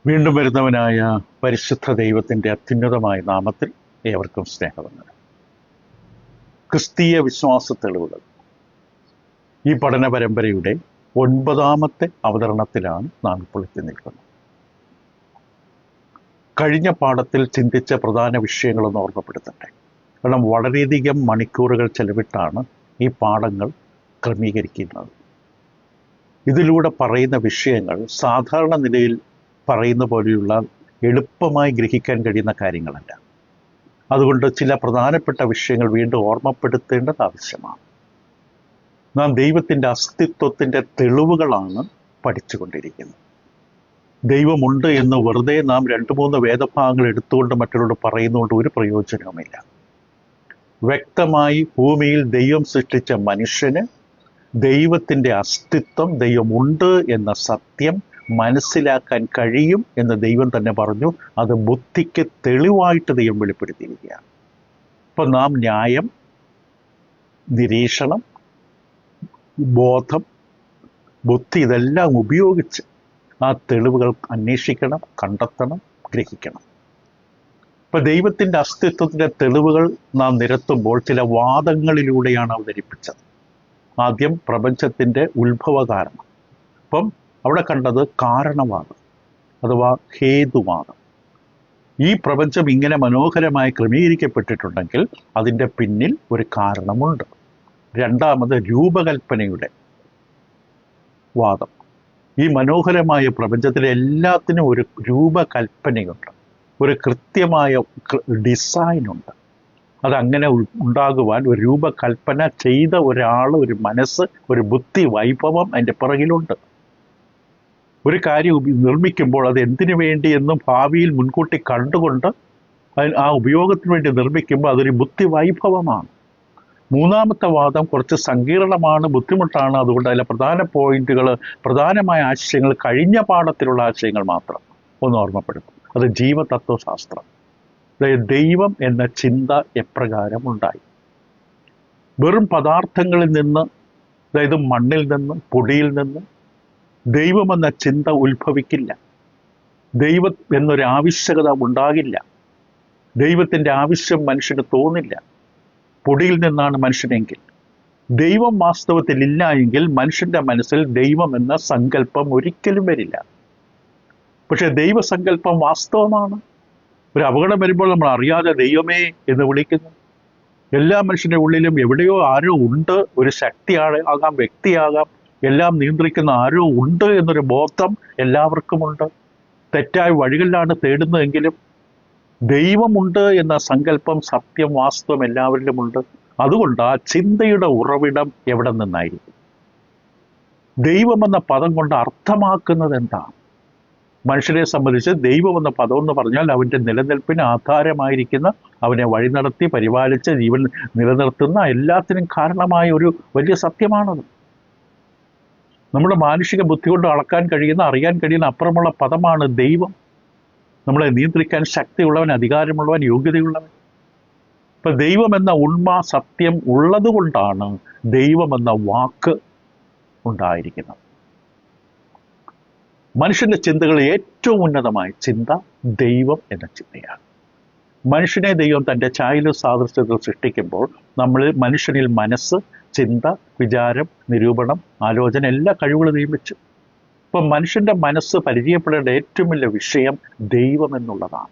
വീണ്ടും വരുന്നവനായ പരിശുദ്ധ ദൈവത്തിൻ്റെ അത്യുന്നതമായ നാമത്തിൽ ഏവർക്കും സ്നേഹവന്ദനം. ക്രിസ്തീയ വിശ്വാസ തെളിവുകൾ ഈ പഠന പരമ്പരയുടെ 9ാമത്തെ അവതരണത്തിലാണ് നാം ഇപ്പോൾ എത്തി നിൽക്കുന്നത്. കഴിഞ്ഞ പാഠത്തിൽ ചിന്തിച്ച പ്രധാന വിഷയങ്ങളൊന്ന് ഓർമ്മപ്പെടുത്തട്ടെ. കാരണം വളരെയധികം മണിക്കൂറുകൾ ചെലവിട്ടാണ് ഈ പാഠങ്ങൾ ക്രമീകരിക്കുന്നത്. ഇതിലൂടെ പറയുന്ന വിഷയങ്ങൾ സാധാരണ നിലയിൽ പറയുന്ന പോലെയുള്ള എളുപ്പമായി ഗ്രഹിക്കാൻ കഴിയുന്ന കാര്യങ്ങളല്ല. അതുകൊണ്ട് ചില പ്രധാനപ്പെട്ട വിഷയങ്ങൾ വീണ്ടും ഓർമ്മപ്പെടുത്തേണ്ടത് ആവശ്യമാണ്. നാം ദൈവത്തിൻ്റെ അസ്തിത്വത്തിൻ്റെ തെളിവുകളാണ് പഠിച്ചുകൊണ്ടിരിക്കുന്നത്. ദൈവമുണ്ട് എന്ന് വെറുതെ നാം 2-3 വേദഭാഗങ്ങൾ എടുത്തുകൊണ്ട് മറ്റുള്ളവരോട് പറയുന്നതുകൊണ്ട് ഒരു പ്രയോജനവുമില്ല. വ്യക്തമായി ഭൂമിയിൽ ദൈവം സൃഷ്ടിച്ച മനുഷ്യന് ദൈവത്തിൻ്റെ അസ്തിത്വം, ദൈവമുണ്ട് എന്ന സത്യം മനസ്സിലാക്കാൻ കഴിയും എന്ന് ദൈവം തന്നെ പറഞ്ഞു. അത് ബുദ്ധിക്ക് തെളിവായിട്ട് ദൈവം വെളിപ്പെടുത്തിയിരിക്കുകയാണ്. അപ്പം നാം ന്യായം, നിരീക്ഷണം, ബോധം, ബുദ്ധി ഇതെല്ലാം ഉപയോഗിച്ച് ആ തെളിവുകൾ അന്വേഷിക്കണം, കണ്ടെത്തണം, ഗ്രഹിക്കണം. ഇപ്പം ദൈവത്തിൻ്റെ അസ്തിത്വത്തിൻ്റെ തെളിവുകൾ നാം നിരത്തുമ്പോൾ ചില വാദങ്ങളിലൂടെയാണ് അവതരിപ്പിച്ചത്. ആദ്യം പ്രപഞ്ചത്തിൻ്റെ ഉത്ഭവകാരണം. അപ്പം അവിടെ കണ്ടത് കാരണവാദം അഥവാ ഹേതുവാദം. ഈ പ്രപഞ്ചം ഇങ്ങനെ മനോഹരമായി ക്രമീകരിക്കപ്പെട്ടിട്ടുണ്ടെങ്കിൽ അതിൻ്റെ പിന്നിൽ ഒരു കാരണമുണ്ട്. രണ്ടാമത് രൂപകൽപ്പനയുടെ വാദം. ഈ മനോഹരമായ പ്രപഞ്ചത്തിലെ എല്ലാത്തിനും ഒരു രൂപകൽപ്പനയുണ്ട്, ഒരു കൃത്യമായ ഡിസൈനുണ്ട്. അതങ്ങനെ ഉണ്ടാകുവാൻ ഒരു രൂപകൽപ്പന ചെയ്ത ഒരാൾ, ഒരു മനസ്സ്, ഒരു ബുദ്ധി വൈഭവം അതിൻ്റെ പിറകിലുണ്ട്. ഒരു കാര്യം നിർമ്മിക്കുമ്പോൾ അത് എന്തിനു വേണ്ടിയെന്നും ഭാവിയിൽ മുൻകൂട്ടി കണ്ടുകൊണ്ട് ആ ഉപയോഗത്തിന് വേണ്ടി നിർമ്മിക്കുമ്പോൾ അതൊരു ബുദ്ധി വൈഭവമാണ്. മൂന്നാമത്തെ വാദം കുറച്ച് സങ്കീർണമാണ്, ബുദ്ധിമുട്ടാണ്. അതുകൊണ്ട് അതിലെ പ്രധാന പോയിന്റുകൾ, പ്രധാനമായ ആശയങ്ങൾ കഴിഞ്ഞ പാഠത്തിലുള്ള ആശയങ്ങൾ മാത്രം ഒന്ന് ഓർമ്മപ്പെടുത്തും. അത് ജീവതത്വശാസ്ത്രം. അതായത് ദൈവം എന്ന ചിന്ത എപ്രകാരം ഉണ്ടായി. വെറും പദാർത്ഥങ്ങളിൽ നിന്ന്, അതായത് മണ്ണിൽ നിന്ന്, പൊടിയിൽ നിന്ന് ദൈവമെന്ന ചിന്ത ഉത്ഭവിക്കില്ല. ദൈവം എന്നൊരു ആവശ്യകത ഉണ്ടാകില്ല. ദൈവത്തിൻ്റെ ആവശ്യം മനുഷ്യന് തോന്നില്ല. പൊടിയിൽ നിന്നാണ് മനുഷ്യനെങ്കിൽ. ദൈവം വാസ്തവത്തിൽ ഇല്ല എങ്കിൽ മനുഷ്യന്റെ മനസ്സിൽ ദൈവം എന്ന സങ്കല്പം ഒരിക്കലും വരില്ല. പക്ഷെ ദൈവസങ്കല്പം വാസ്തവമാണ്. ഒരു അപകടം വരുമ്പോൾ നമ്മൾ അറിയാതെ ദൈവമേ എന്ന് വിളിക്കുന്നു. എല്ലാ മനുഷ്യന്റെ ഉള്ളിലും എവിടെയോ ആരോ ഉണ്ട്, ഒരു ശക്തിയാകാം, വ്യക്തിയാകാം, എല്ലാം നിയന്ത്രിക്കുന്ന ആരോ ഉണ്ട് എന്നൊരു ബോധം എല്ലാവർക്കുമുണ്ട്. തെറ്റായ വഴികളിലാണ് തേടുന്നതെങ്കിലും ദൈവമുണ്ട് എന്ന സങ്കല്പം, സത്യം, വാസ്തവം എല്ലാവരിലുമുണ്ട്. അതുകൊണ്ട് ആ ചിന്തയുടെ ഉറവിടം എവിടെ നിന്നായിരിക്കും? ദൈവമെന്ന പദം കൊണ്ട് അർത്ഥമാക്കുന്നത് എന്താണ്? മനുഷ്യരെ സംബന്ധിച്ച് ദൈവം എന്ന പദം എന്ന് പറഞ്ഞാൽ അവൻ്റെ നിലനിൽപ്പിന് ആധാരമായിരിക്കുന്ന, അവനെ വഴി നടത്തി പരിപാലിച്ച് ജീവൻ നിലനിർത്തുന്ന, എല്ലാത്തിനും കാരണമായ ഒരു വലിയ സത്യമാണത്. നമ്മുടെ മാനുഷിക ബുദ്ധി കൊണ്ട് അളക്കാൻ കഴിയുന്ന, അറിയാൻ കഴിയുന്ന അപ്പുറമുള്ള പദമാണ് ദൈവം. നമ്മളെ നിയന്ത്രിക്കാൻ ശക്തിയുള്ളവൻ, അധികാരമുള്ളവൻ, യോഗ്യതയുള്ളവൻ. ഇപ്പൊ ദൈവം എന്ന ഉണ്മ, സത്യം ഉള്ളത് കൊണ്ടാണ് ദൈവം എന്ന വാക്ക് ഉണ്ടായിരിക്കുന്നത്. മനുഷ്യന്റെ ചിന്തകളിൽ ഏറ്റവും ഉന്നതമായ ചിന്ത ദൈവം എന്ന ചിന്തയാണ്. മനുഷ്യനെ ദൈവം തൻ്റെ ഛായയിലും സാദൃശ്യത്തിൽ സൃഷ്ടിക്കുമ്പോൾ മനുഷ്യനിൽ മനസ്സ്, ചിന്ത, വിചാരം, നിരൂപണം, ആലോചന, എല്ലാ കഴിവുകളും ദൈവം വെച്ചു. ഇപ്പം മനുഷ്യന്റെ മനസ്സ് പരിചയപ്പെടേണ്ട ഏറ്റവും വലിയ വിഷയം ദൈവം എന്നുള്ളതാണ്.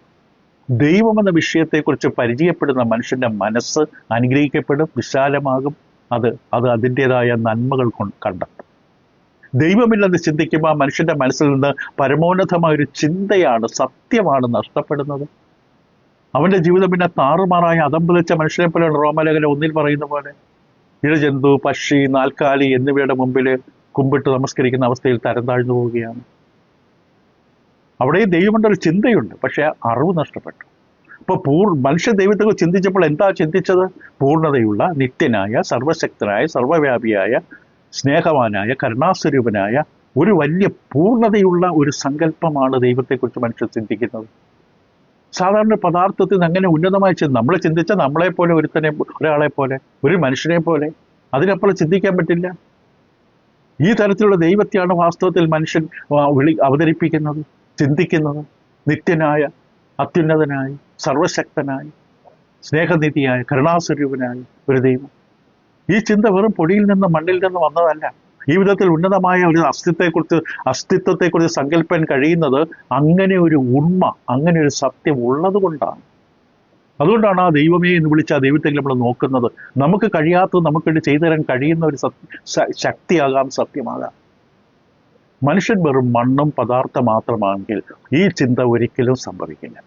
ദൈവം എന്ന വിഷയത്തെക്കുറിച്ച് പരിചയപ്പെടുന്ന മനുഷ്യന്റെ മനസ്സ് അനുഗ്രഹിക്കപ്പെടും, വിശാലമാകും. അത് അതിൻ്റെതായ നന്മകൾ കണ്ടെത്തും. ദൈവമില്ലെന്ന് ചിന്തിക്കുമ്പോൾ മനുഷ്യന്റെ മനസ്സിൽ നിന്ന് പരമോന്നതമായൊരു ചിന്തയാണ്, സത്യമാണ് നഷ്ടപ്പെടുന്നത്. അവന്റെ ജീവിതം പിന്നെ താറുമാറായ അതമ്പതിച്ച മനുഷ്യനെ പോലെയാണ്. റോമലേഖനം 1 പറയുന്ന പോലെ ഇഴജന്തു, പക്ഷി, നാൽക്കാലി എന്നിവയുടെ മുമ്പിൽ കുമ്പിട്ട് നമസ്കരിക്കുന്ന അവസ്ഥയിൽ തരം താഴ്ന്നു പോവുകയാണ്. അവിടെ ദൈവമുണ്ട്, ഒരു ചിന്തയുണ്ട്, പക്ഷെ അറിവ് നഷ്ടപ്പെട്ടു. അപ്പോൾ മനുഷ്യ ദൈവത്തെ ചിന്തിച്ചപ്പോൾ എന്താ ചിന്തിച്ചത്? പൂർണ്ണതയുള്ള, നിത്യനായ, സർവശക്തനായ, സർവവ്യാപിയായ, സ്നേഹവാനായ, കരുണാസ്വരൂപനായ ഒരു വലിയ പൂർണ്ണതയുള്ള ഒരു സങ്കല്പമാണ് ദൈവത്തെക്കുറിച്ച് മനുഷ്യർ ചിന്തിക്കുന്നത്. സാധാരണ പദാർത്ഥത്തിൽ നിന്ന് അങ്ങനെ ഉന്നതമായി നമ്മൾ ചിന്തിച്ച നമ്മളെപ്പോലെ ഒരാളെ പോലെ, ഒരു മനുഷ്യനെ പോലെ, അതിനപ്പുറം ചിന്തിക്കാൻ പറ്റില്ല. ഈ തരത്തിലുള്ള ദൈവത്തെയാണ് വാസ്തവത്തിൽ മനുഷ്യൻ അവതരിപ്പിക്കുന്നത്. ചിന്തിക്കുന്നത് നിത്യനായ, അത്യുന്നതനായ, സർവശക്തനായ, സ്നേഹനിധിയായ, കരുണാസ്വരൂപനായ ഒരു ദൈവം. ഈ ചിന്ത വെറും പൊടിയിൽ നിന്ന് മണ്ണിൽ നിന്ന് വന്നതല്ല. ഈ വിധത്തിൽ ഉന്നതമായ ഒരു അസ്തിത്വത്തെക്കുറിച്ച് സങ്കല്പിക്കാൻ കഴിയുന്നത് അങ്ങനെ ഒരു ഉണ്മ, അങ്ങനെ ഒരു സത്യം ഉള്ളത് കൊണ്ടാണ്. അതുകൊണ്ടാണ് ആ ദൈവമേ എന്ന് വിളിച്ച് ആ ദൈവത്തെ നമ്മൾ നോക്കുന്നത്. നമുക്ക് കഴിയാത്തത് നമുക്ക് വേണ്ടി ചെയ്തു തരാൻ കഴിയുന്ന ഒരു ശക്തിയാകാം, സത്യമാകാം. മനുഷ്യൻ വെറും മണ്ണും പദാർത്ഥം മാത്രമാണെങ്കിൽ ഈ ചിന്ത ഒരിക്കലും സംഭവിക്കില്ല.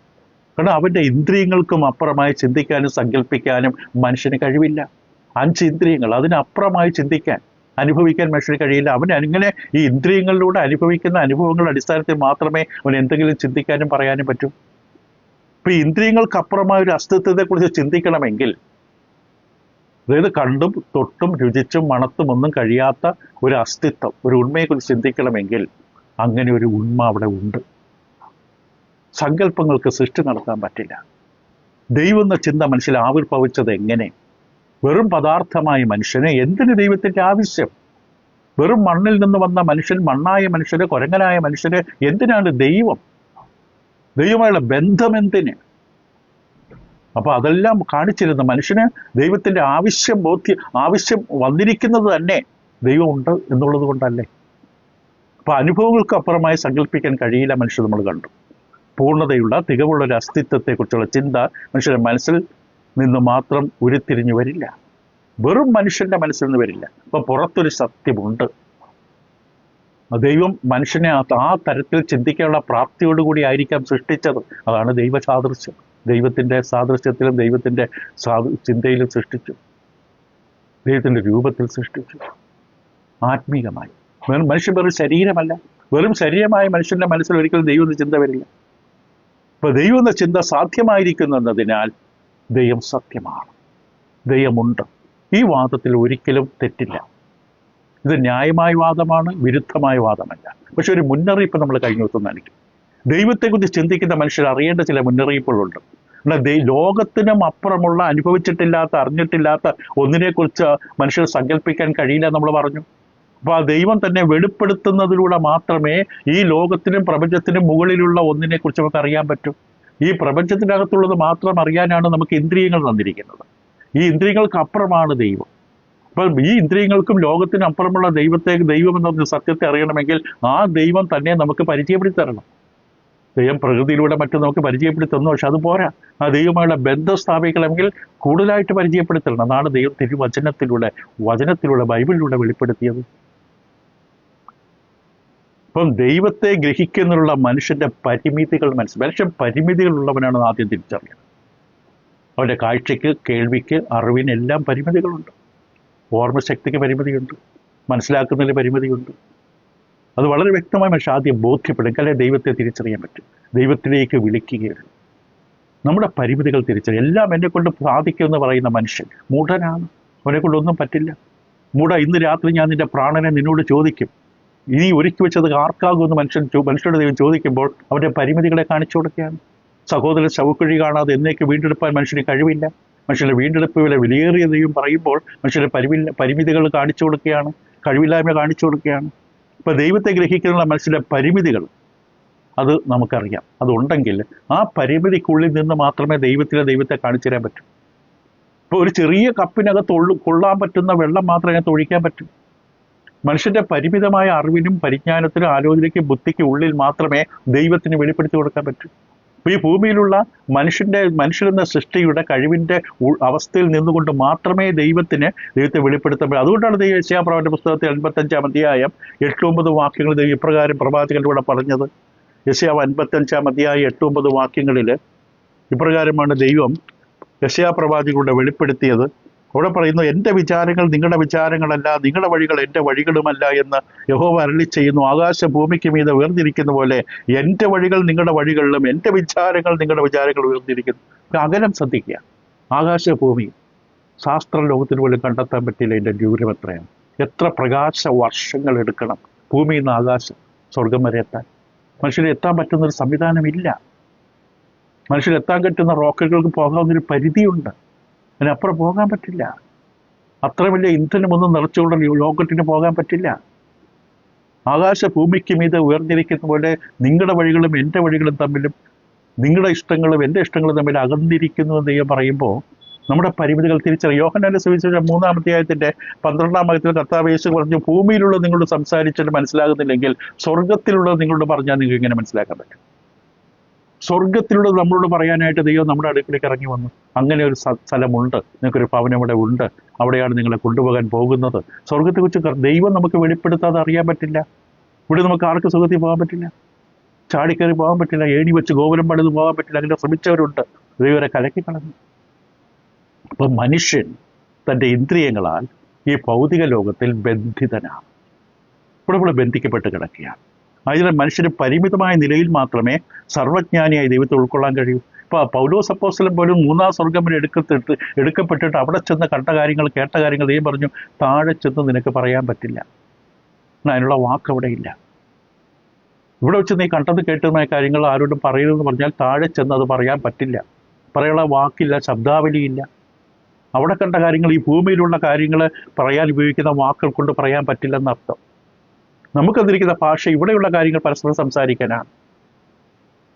കാരണം അവൻ്റെ ഇന്ദ്രിയങ്ങൾക്കും അപ്പുറമായി ചിന്തിക്കാനും സങ്കല്പിക്കാനും മനുഷ്യന് കഴിവില്ല. 5 ഇന്ദ്രിയങ്ങൾ, അതിനപ്പുറമായി ചിന്തിക്കാൻ, അനുഭവിക്കാൻ മനുഷ്യന് കഴിയില്ല. അവൻ അങ്ങനെ ഈ ഇന്ദ്രിയങ്ങളിലൂടെ അനുഭവിക്കുന്ന അനുഭവങ്ങളുടെ അടിസ്ഥാനത്തിൽ മാത്രമേ അവൻ എന്തെങ്കിലും ചിന്തിക്കാനും പറയാനും പറ്റൂ. ഇപ്പൊ ഈ ഇന്ദ്രിയങ്ങൾക്കപ്പുറമായ ഒരു അസ്തിത്വത്തെക്കുറിച്ച് ചിന്തിക്കണമെങ്കിൽ, അതായത് കണ്ടും തൊട്ടും രുചിച്ചും മണത്തും ഒന്നും കഴിയാത്ത ഒരു അസ്തിത്വം, ഒരു ഉണ്മയെക്കുറിച്ച് ചിന്തിക്കണമെങ്കിൽ അങ്ങനെ ഒരു ഉണ്മ അവിടെ ഉണ്ട്. സങ്കല്പങ്ങൾക്ക് സൃഷ്ടി നടത്താൻ പറ്റില്ല. ദൈവം എന്ന ചിന്ത മനസ്സിൽ ആവിർഭവിച്ചത് എങ്ങനെ? വെറും പദാർത്ഥമായ മനുഷ്യന് എന്തിന് ദൈവത്തിന്റെ ആവശ്യം? വെറും മണ്ണിൽ നിന്ന് വന്ന മനുഷ്യൻ, മണ്ണായ മനുഷ്യന്, കുരങ്ങനായ മനുഷ്യന് എന്തിനാണ് ദൈവം? ദൈവമായുള്ള ബന്ധം എന്തിന്? അപ്പൊ അതെല്ലാം കാണിച്ചിരുന്ന മനുഷ്യന് ദൈവത്തിന്റെ ആവശ്യം വന്നിരിക്കുന്നത് തന്നെ ദൈവമുണ്ട് എന്നുള്ളത് കൊണ്ടല്ലേ. അപ്പൊ അനുഭവങ്ങൾക്ക് അപ്പുറമായി സങ്കല്പിക്കാൻ കഴിയില്ല മനുഷ്യർ. നമ്മൾ കണ്ടു, പൂർണ്ണതയുള്ള തികവുള്ള ഒരു അസ്തിത്വത്തെക്കുറിച്ചുള്ള ചിന്ത മനുഷ്യന്റെ മനസ്സിൽ നിന്ന് മാത്രം ഉരുത്തിരിഞ്ഞു വരില്ല. വെറും മനുഷ്യന്റെ മനസ്സിൽ നിന്ന് വരില്ല. അപ്പൊ പുറത്തൊരു സത്യമുണ്ട്. ദൈവം മനുഷ്യനെ ആ തരത്തിൽ ചിന്തിക്കാനുള്ള പ്രാപ്തിയോടുകൂടി ആയിരിക്കാം സൃഷ്ടിച്ചത്. അതാണ് ദൈവ സാദൃശ്യം. ദൈവത്തിന്റെ സാദൃശ്യത്തിലും ദൈവത്തിന്റെ ചിന്തയിലും സൃഷ്ടിച്ചു, ദൈവത്തിന്റെ രൂപത്തിൽ സൃഷ്ടിച്ചു, ആത്മീകമായി. മനുഷ്യൻ വെറും ശരീരമല്ല. വെറും ശരീരമായ മനുഷ്യന്റെ മനസ്സിൽ ഒരിക്കലും ദൈവം എന്ന ചിന്ത വരില്ല. ഇപ്പൊ ദൈവം എന്ന ചിന്ത സാധ്യമായിരിക്കുന്നതിനാൽ ദൈവം സത്യമാണ്, ദൈവമുണ്ട്. ഈ വാദത്തിൽ ഒരിക്കലും തെറ്റില്ല. ഇത് ന്യായമായ വാദമാണ്, വിരുദ്ധമായ വാദമല്ല. പക്ഷെ ഒരു മുന്നറിയിപ്പ് നമ്മൾ കഴിഞ്ഞു നൽകി. ദൈവത്തെക്കുറിച്ച് ചിന്തിക്കുന്ന മനുഷ്യർ അറിയേണ്ട ചില മുന്നറിയിപ്പുകളുണ്ട്. ലോകത്തിനും അപ്പുറമുള്ള, അനുഭവിച്ചിട്ടില്ലാത്ത, അറിഞ്ഞിട്ടില്ലാത്ത ഒന്നിനെക്കുറിച്ച് മനുഷ്യർ സങ്കല്പിക്കാൻ കഴിയില്ല നമ്മൾ പറഞ്ഞു. അപ്പൊ ആ ദൈവം തന്നെ വെളിപ്പെടുത്തുന്നതിലൂടെ മാത്രമേ ഈ ലോകത്തിനും പ്രപഞ്ചത്തിനും മുകളിലുള്ള ഒന്നിനെക്കുറിച്ച് നമുക്ക് അറിയാൻ പറ്റും. ഈ പ്രപഞ്ചത്തിനകത്തുള്ളത് മാത്രം അറിയാനാണ് നമുക്ക് ഇന്ദ്രിയങ്ങൾ തന്നിരിക്കുന്നത്. ഈ ഇന്ദ്രിയങ്ങൾക്ക് അപ്പുറമാണ് ദൈവം. അപ്പൊ ഈ ഇന്ദ്രിയങ്ങൾക്കും ലോകത്തിനും അപ്പുറമുള്ള ദൈവം എന്ന സത്യത്തെ അറിയണമെങ്കിൽ ആ ദൈവം തന്നെ നമുക്ക് പരിചയപ്പെടുത്തി തരണം. ദൈവം പ്രകൃതിയിലൂടെ മറ്റും നമുക്ക് പരിചയപ്പെടുത്തി തന്നു, പക്ഷെ അത് പോരാ. ആ ദൈവമായുള്ള ബന്ധം സ്ഥാപിക്കണമെങ്കിൽ കൂടുതലായിട്ട് പരിചയപ്പെടുത്തണം. അതാണ് ദൈവം വചനത്തിലൂടെ ബൈബിളിലൂടെ വെളിപ്പെടുത്തിയത്. അപ്പം ദൈവത്തെ ഗ്രഹിക്കുന്നതിനുള്ള മനുഷ്യന്റെ പരിമിതികൾ മനുഷ്യൻ പരിമിതികളുള്ളവനാണ് ആദ്യം തിരിച്ചറിയുന്നത്. അവൻ്റെ കാഴ്ചയ്ക്ക്, കേൾവിക്ക്, അറിവിന് എല്ലാം പരിമിതികളുണ്ട്. ഓർമ്മശക്തിക്ക് പരിമിതിയുണ്ട്, മനസ്സിലാക്കുന്നതിന് പരിമിതിയുണ്ട്. അത് വളരെ വ്യക്തമായി മനുഷ്യൻ ആദ്യം ബോധ്യപ്പെടും. അല്ലെ ദൈവത്തെ തിരിച്ചറിയാൻ പറ്റും, ദൈവത്തിലേക്ക് വിളിക്കുകയുള്ളൂ. നമ്മുടെ പരിമിതികൾ തിരിച്ചറിയും. എല്ലാം എന്നെക്കൊണ്ട് സാധിക്കുമെന്ന് പറയുന്ന മനുഷ്യൻ മൂഢനാണ്. അവനെക്കൊണ്ടൊന്നും പറ്റില്ല. ഇന്ന് രാത്രി ഞാൻ നിന്റെ പ്രാണനെ നിന്നോട് ചോദിക്കും, ഇനി ഒരുക്കി വെച്ചത് ആർക്കാകുമെന്ന് മനുഷ്യരുടെ ദൈവം ചോദിക്കുമ്പോൾ അവൻ്റെ പരിമിതികളെ കാണിച്ചു കൊടുക്കുകയാണ്. സഹോദരൻ ശവക്കുഴി കാണാതെ എന്നേക്ക് വീണ്ടെടുപ്പാൻ മനുഷ്യന് കഴിവില്ല. മനുഷ്യൻ്റെ വീണ്ടെടുപ്പ് വില വിലയേറിയ ദൈവം പറയുമ്പോൾ മനുഷ്യൻ്റെ പരിമിതികൾ കാണിച്ചു കൊടുക്കുകയാണ്, കഴിവില്ലായ്മ കാണിച്ചു കൊടുക്കുകയാണ്. ഇപ്പൊ ദൈവത്തെ ഗ്രഹിക്കാനുള്ള മനുഷ്യന്റെ പരിമിതികൾ അത് നമുക്കറിയാം. അതുണ്ടെങ്കിൽ ആ പരിമിതിക്കുള്ളിൽ നിന്ന് മാത്രമേ ദൈവത്തെ കാണിച്ചു തരാൻ പറ്റൂ. ഇപ്പൊ ഒരു ചെറിയ കപ്പിനകത്ത് കൊള്ളാൻ പറ്റുന്ന വെള്ളം മാത്രമേ അതിനകത്ത് ഒഴിക്കാൻ പറ്റൂ. മനുഷ്യന്റെ പരിമിതമായ അറിവിനും പരിജ്ഞാനത്തിനും ആലോചനയ്ക്കും ബുദ്ധിക്കും ഉള്ളിൽ മാത്രമേ ദൈവത്തിന് വെളിപ്പെടുത്തി കൊടുക്കാൻ പറ്റൂ. അപ്പൊ ഈ ഭൂമിയിലുള്ള മനുഷ്യരെന്ന സൃഷ്ടിയുടെ കഴിവിന്റെ അവസ്ഥയിൽ നിന്നുകൊണ്ട് മാത്രമേ ദൈവത്തെ വെളിപ്പെടുത്താൻ പറ്റും. അതുകൊണ്ടാണ് യെശയ്യാപ്രവാചകന്റെ പുസ്തകത്തിൽ 55-ാം അധ്യായം 8-9 വാക്യങ്ങൾ ദൈവം ഇപ്രകാരം പ്രവാചകനിലൂടെ പറഞ്ഞത്. യെശയ്യാവ് 55-ാം അധ്യായം 8-9 വാക്യങ്ങളിൽ ഇപ്രകാരമാണ് ദൈവം യെശയ്യാപ്രവാചകനിലൂടെ വെളിപ്പെടുത്തിയത്. അവിടെ പറയുന്നു, എൻ്റെ വിചാരങ്ങൾ നിങ്ങളുടെ വിചാരങ്ങളല്ല, നിങ്ങളുടെ വഴികൾ എൻ്റെ വഴികളുമല്ല എന്ന് യഹോവ അരുളി ചെയ്യുന്നു. ആകാശഭൂമിക്ക് മീതെ വേർതിരിക്കുന്ന പോലെ എൻ്റെ വഴികൾ നിങ്ങളുടെ വഴികളിലും എൻ്റെ വിചാരങ്ങൾ നിങ്ങളുടെ വിചാരങ്ങൾ വേർതിരിക്കുന്നു. അകലം ശ്രദ്ധിക്കുക. ആകാശഭൂമി ശാസ്ത്ര ലോകത്തിന് പോലും കണ്ടെത്താൻ പറ്റില്ല ഇതിൻ്റെ ദൂരം എത്രയാണ്. എത്ര പ്രകാശ വർഷങ്ങൾ എടുക്കണം ഭൂമിയിൽ നിന്ന് ആകാശം സ്വർഗം വരെ എത്താൻ. മനുഷ്യന് എത്താൻ പറ്റുന്നൊരു സംവിധാനമില്ല. മനുഷ്യന് എത്താൻ പറ്റുന്ന റോക്കറ്റുകൾക്ക് പോകാവുന്നൊരു പരിധിയുണ്ട്, അതിനപ്പുറം പോകാൻ പറ്റില്ല. അത്ര വലിയ ഇന്ധനമൊന്നും നിറച്ചുകൊണ്ട് ലോകത്തിന് പോകാൻ പറ്റില്ല. ആകാശ ഭൂമിക്ക് മീതെ ഉയർന്നിരിക്കുന്ന പോലെ നിങ്ങളുടെ വഴികളും എൻ്റെ വഴികളും തമ്മിലും, നിങ്ങളുടെ ഇഷ്ടങ്ങളും എൻ്റെ ഇഷ്ടങ്ങളും തമ്മിൽ അകന്നിരിക്കുന്നു എന്ന് ദൈവം പറയുമ്പോൾ നമ്മുടെ പരിമിതികൾ തിരിച്ചറിയും. യോഹന്നാന്റെ സുവിശേഷം 3-ാം അധ്യായത്തിന്റെ 12-ാം വാക്യത്തിൽ കർത്താവ് യേശു പറഞ്ഞു, ഭൂമിയിലുള്ളത് നിങ്ങളോട് സംസാരിച്ചിട്ട് മനസ്സിലാകുന്നില്ലെങ്കിൽ സ്വർഗത്തിലുള്ളത് നിങ്ങളോട് പറഞ്ഞാൽ നിങ്ങൾക്ക് എങ്ങനെ മനസ്സിലാക്കാൻ പറ്റും? സ്വർഗത്തിലുള്ളത് നമ്മളോട് പറയാനായിട്ട് ദൈവം നമ്മുടെ അടുക്കിലേക്ക് ഇറങ്ങി വന്നു. അങ്ങനെ ഒരു സ്ഥലമുണ്ട്, നിങ്ങൾക്കൊരു ഭവനം ഇവിടെ ഉണ്ട്, അവിടെയാണ് നിങ്ങളെ കൊണ്ടുപോകാൻ പോകുന്നത്. സ്വർഗത്തെക്കുറിച്ച് ദൈവം നമുക്ക് വെളിപ്പെടുത്താതെ അറിയാൻ പറ്റില്ല. ഇവിടെ നമുക്ക് ആർക്ക് സുഖത്തിൽ പോകാൻ പറ്റില്ല, ചാടിക്കയറി പോകാൻ പറ്റില്ല, ഏണി വെച്ച് ഗോപുരം പണിത് പോകാൻ പറ്റില്ല. അങ്ങനെ ശ്രമിച്ചവരുണ്ട്, ദൈവരെ കലക്കി കളഞ്ഞു. അപ്പം മനുഷ്യൻ തൻ്റെ ഇന്ദ്രിയങ്ങളാൽ ഈ ഭൗതിക ലോകത്തിൽ ബന്ധിതനാണ്, ഇവിടെ ബന്ധിക്കപ്പെട്ട് കിടക്കുകയാണ്. അതിനാൽ മനുഷ്യന് പരിമിതമായ നിലയിൽ മാത്രമേ സർവജ്ഞാനിയായി ദൈവത്തെ ഉൾക്കൊള്ളാൻ കഴിയൂ. ഇപ്പോൾ പൗലോസ് അപ്പോസ്തലൻ പോലും 3-ാം സ്വർഗം വരെ എടുക്കപ്പെട്ടിട്ട് അവിടെ ചെന്ന് കണ്ട കാര്യങ്ങൾ, കേട്ട കാര്യങ്ങൾ ദൈവം പറഞ്ഞു, താഴെ ചെന്ന് നിനക്ക് പറയാൻ പറ്റില്ല, അതിനുള്ള വാക്ക് അവിടെ ഇല്ല. ഇവിടെ വെച്ച് നീ കണ്ടത് കേട്ടതുമായ കാര്യങ്ങൾ ആരോടും പറയരുതെന്ന് പറഞ്ഞാൽ താഴെ ചെന്ന് അത് പറയാൻ പറ്റില്ല, പറയാനുള്ള വാക്കില്ല, ശബ്ദാവലിയില്ല. അവിടെ കണ്ട കാര്യങ്ങൾ, ഈ ഭൂമിയിലുള്ള കാര്യങ്ങൾ പറയാൻ ഉപയോഗിക്കുന്ന വാക്കുകൾ കൊണ്ട് പറയാൻ പറ്റില്ലെന്നർത്ഥം. നമുക്ക് തന്നിരിക്കുന്ന ഭാഷ ഇവിടെയുള്ള കാര്യങ്ങൾ പരസ്പരം സംസാരിക്കാനാണ്.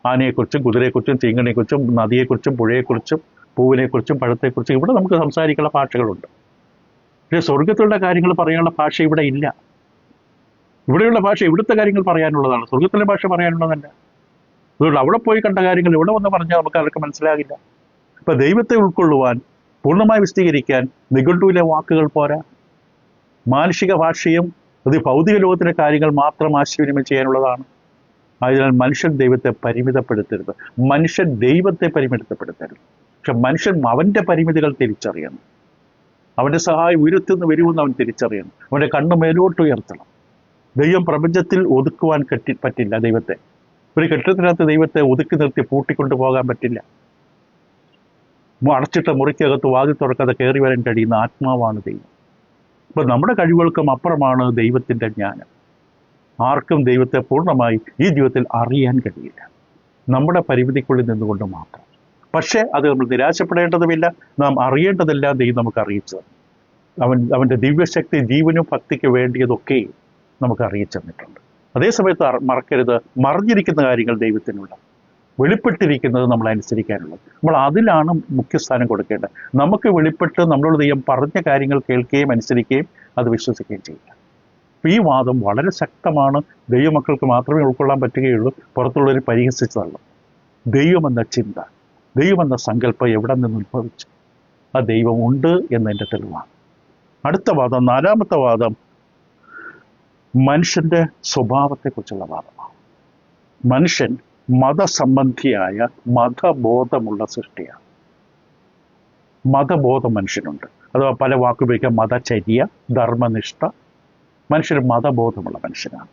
ആനയെക്കുറിച്ചും കുതിരയെക്കുറിച്ചും ചീങ്കണിയെക്കുറിച്ചും നദിയെക്കുറിച്ചും പുഴയെക്കുറിച്ചും പൂവിനെക്കുറിച്ചും പഴത്തെക്കുറിച്ചും ഇവിടെ നമുക്ക് സംസാരിക്കാനുള്ള ഭാഷകളുണ്ട്. പക്ഷേ സ്വർഗത്തിലുള്ള കാര്യങ്ങൾ പറയാനുള്ള ഭാഷ ഇവിടെ ഇല്ല. ഇവിടെയുള്ള ഭാഷ ഇവിടുത്തെ കാര്യങ്ങൾ പറയാനുള്ളതാണ്, സ്വർഗത്തിലെ ഭാഷ പറയാനുള്ളതല്ല. അതുകൊണ്ട് അവിടെ പോയി കണ്ട കാര്യങ്ങൾ ഇവിടെ വന്ന് പറഞ്ഞാൽ നമുക്ക് അവർക്ക് മനസ്സിലാകില്ല. ഇപ്പം ദൈവത്തെ ഉൾക്കൊള്ളുവാൻ, പൂർണ്ണമായി വിശദീകരിക്കാൻ നിഘണ്ടുവിലെ വാക്കുകൾ പോരാ. മാനുഷിക ഭാഷയും അത് ഭൗതിക ലോകത്തിലെ കാര്യങ്ങൾ മാത്രം ആശയവിനിമയം ചെയ്യാനുള്ളതാണ്. അതിനാൽ മനുഷ്യൻ ദൈവത്തെ പരിമിതപ്പെടുത്തരുത്, മനുഷ്യൻ ദൈവത്തെ പരിമിതപ്പെടുത്തരുത്. പക്ഷെ മനുഷ്യൻ അവൻ്റെ പരിമിതികൾ തിരിച്ചറിയണം, അവൻ്റെ സഹായം ഉയരത്തുനിന്ന് വരുമെന്ന് അവൻ തിരിച്ചറിയണം, അവൻ്റെ കണ്ണ് മേലോട്ട് ഉയർത്തണം. ദൈവം പ്രപഞ്ചത്തിൽ ഒതുക്കുവാൻ പറ്റില്ല. ദൈവത്തെ ഒരു കെട്ടിടത്തിനകത്ത് ദൈവത്തെ ഒതുക്കി നിർത്തി പൂട്ടിക്കൊണ്ടു പോകാൻ പറ്റില്ല. അടച്ചിട്ട മുറിക്കകത്ത് വാതിൽ തുറക്കാതെ കയറി വരാൻ കഴിയുന്ന ആത്മാവാണ് ദൈവം. അപ്പം നമ്മുടെ കഴിവുകൾക്കും അപ്പുറമാണ് ദൈവത്തിൻ്റെ ജ്ഞാനം. ആർക്കും ദൈവത്തെ പൂർണ്ണമായി ഈ ജീവിതത്തിൽ അറിയാൻ കഴിയില്ല, നമ്മുടെ പരിമിതിക്കുള്ളിൽ നിന്നുകൊണ്ട് മാത്രം. പക്ഷേ അത് നമ്മൾ നിരാശപ്പെടേണ്ടതുമില്ല. നാം അറിയേണ്ടതെല്ലാം ദൈവം നമുക്ക് അറിയിച്ചത്. അവൻ്റെ ദിവ്യശക്തി, ജീവനും ഭക്തിക്ക് വേണ്ടിയതൊക്കെ നമുക്ക് അറിയിച്ചു തന്നിട്ടുണ്ട്. അതേസമയത്ത് മറക്കരുത്, മറിഞ്ഞിരിക്കുന്ന കാര്യങ്ങൾ ദൈവത്തിനുള്ള, വെളിപ്പെട്ടിരിക്കുന്നത് നമ്മൾ അനുസരിക്കാനുള്ളത്. നമ്മൾ അതിലാണ് മുഖ്യസ്ഥാനം കൊടുക്കേണ്ടത്. നമുക്ക് വെളിപ്പെട്ട് നമ്മളോട് ദൈവം പറഞ്ഞ കാര്യങ്ങൾ കേൾക്കുകയും അനുസരിക്കുകയും അത് വിശ്വസിക്കുകയും ചെയ്യുക. ഈ വാദം വളരെ ശക്തമാണ്. ദൈവമക്കൾക്ക് മാത്രമേ ഉൾക്കൊള്ളാൻ പറ്റുകയുള്ളൂ, പുറത്തുള്ളവർ പരിഹസിച്ചതല്ല. ദൈവമെന്ന ചിന്ത, ദൈവമെന്ന സങ്കല്പം എവിടെ നിന്ന് ഉത്ഭവിച്ചു? ആ ദൈവം ഉണ്ട് എന്നതിൻ്റെ തെളിവാണ്. അടുത്ത വാദം, 4-ാമത്തെ വാദം, മനുഷ്യൻ്റെ സ്വഭാവത്തെക്കുറിച്ചുള്ള വാദമാണ്. മനുഷ്യൻ മതസംബന്ധിയായ മതബോധമുള്ള സൃഷ്ടിയാണ്. മതബോധം മനുഷ്യനുണ്ട്. അഥവാ പല വാക്കുപയോഗിക്കാം, മതചര്യ, ധർമ്മനിഷ്ഠ. മനുഷ്യൻ മതബോധമുള്ള മനുഷ്യനാണ്.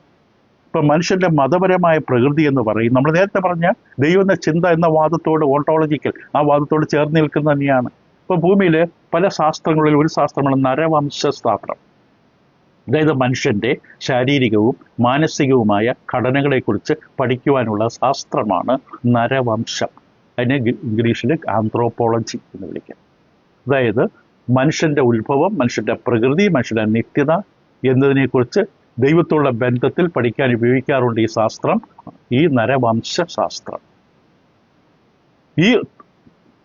ഇപ്പം മനുഷ്യൻ്റെ മതപരമായ പ്രകൃതി എന്ന് പറയും, നമ്മൾ നേരത്തെ പറഞ്ഞ ദൈവം എന്ന ചിന്ത എന്ന വാദത്തോട്, ഓണ്ടോളജിക്കൽ ആ വാദത്തോട് ചേർന്ന് നിൽക്കുന്ന തന്നെയാണ്. ഇപ്പം ഭൂമിയിൽ പല ശാസ്ത്രങ്ങളിൽ ഒരു ശാസ്ത്രമാണ് നരവംശശാസ്ത്രം. അതായത് മനുഷ്യൻ്റെ ശാരീരികവും മാനസികവുമായ ഘടനകളെക്കുറിച്ച് പഠിക്കുവാനുള്ള ശാസ്ത്രമാണ് നരവംശം. അതിനെ ഇംഗ്ലീഷിൽ ആന്ത്രോപോളജി എന്ന് വിളിക്കാം. അതായത് മനുഷ്യൻ്റെ ഉത്ഭവം, മനുഷ്യൻ്റെ പ്രകൃതി, മനുഷ്യൻ്റെ നിത്യത എന്നതിനെക്കുറിച്ച് ദൈവത്തോടുള്ള ബന്ധത്തിൽ പഠിക്കാൻ ഉപയോഗിക്കാറുണ്ട് ഈ ശാസ്ത്രം, ഈ നരവംശശാസ്ത്രം. ഈ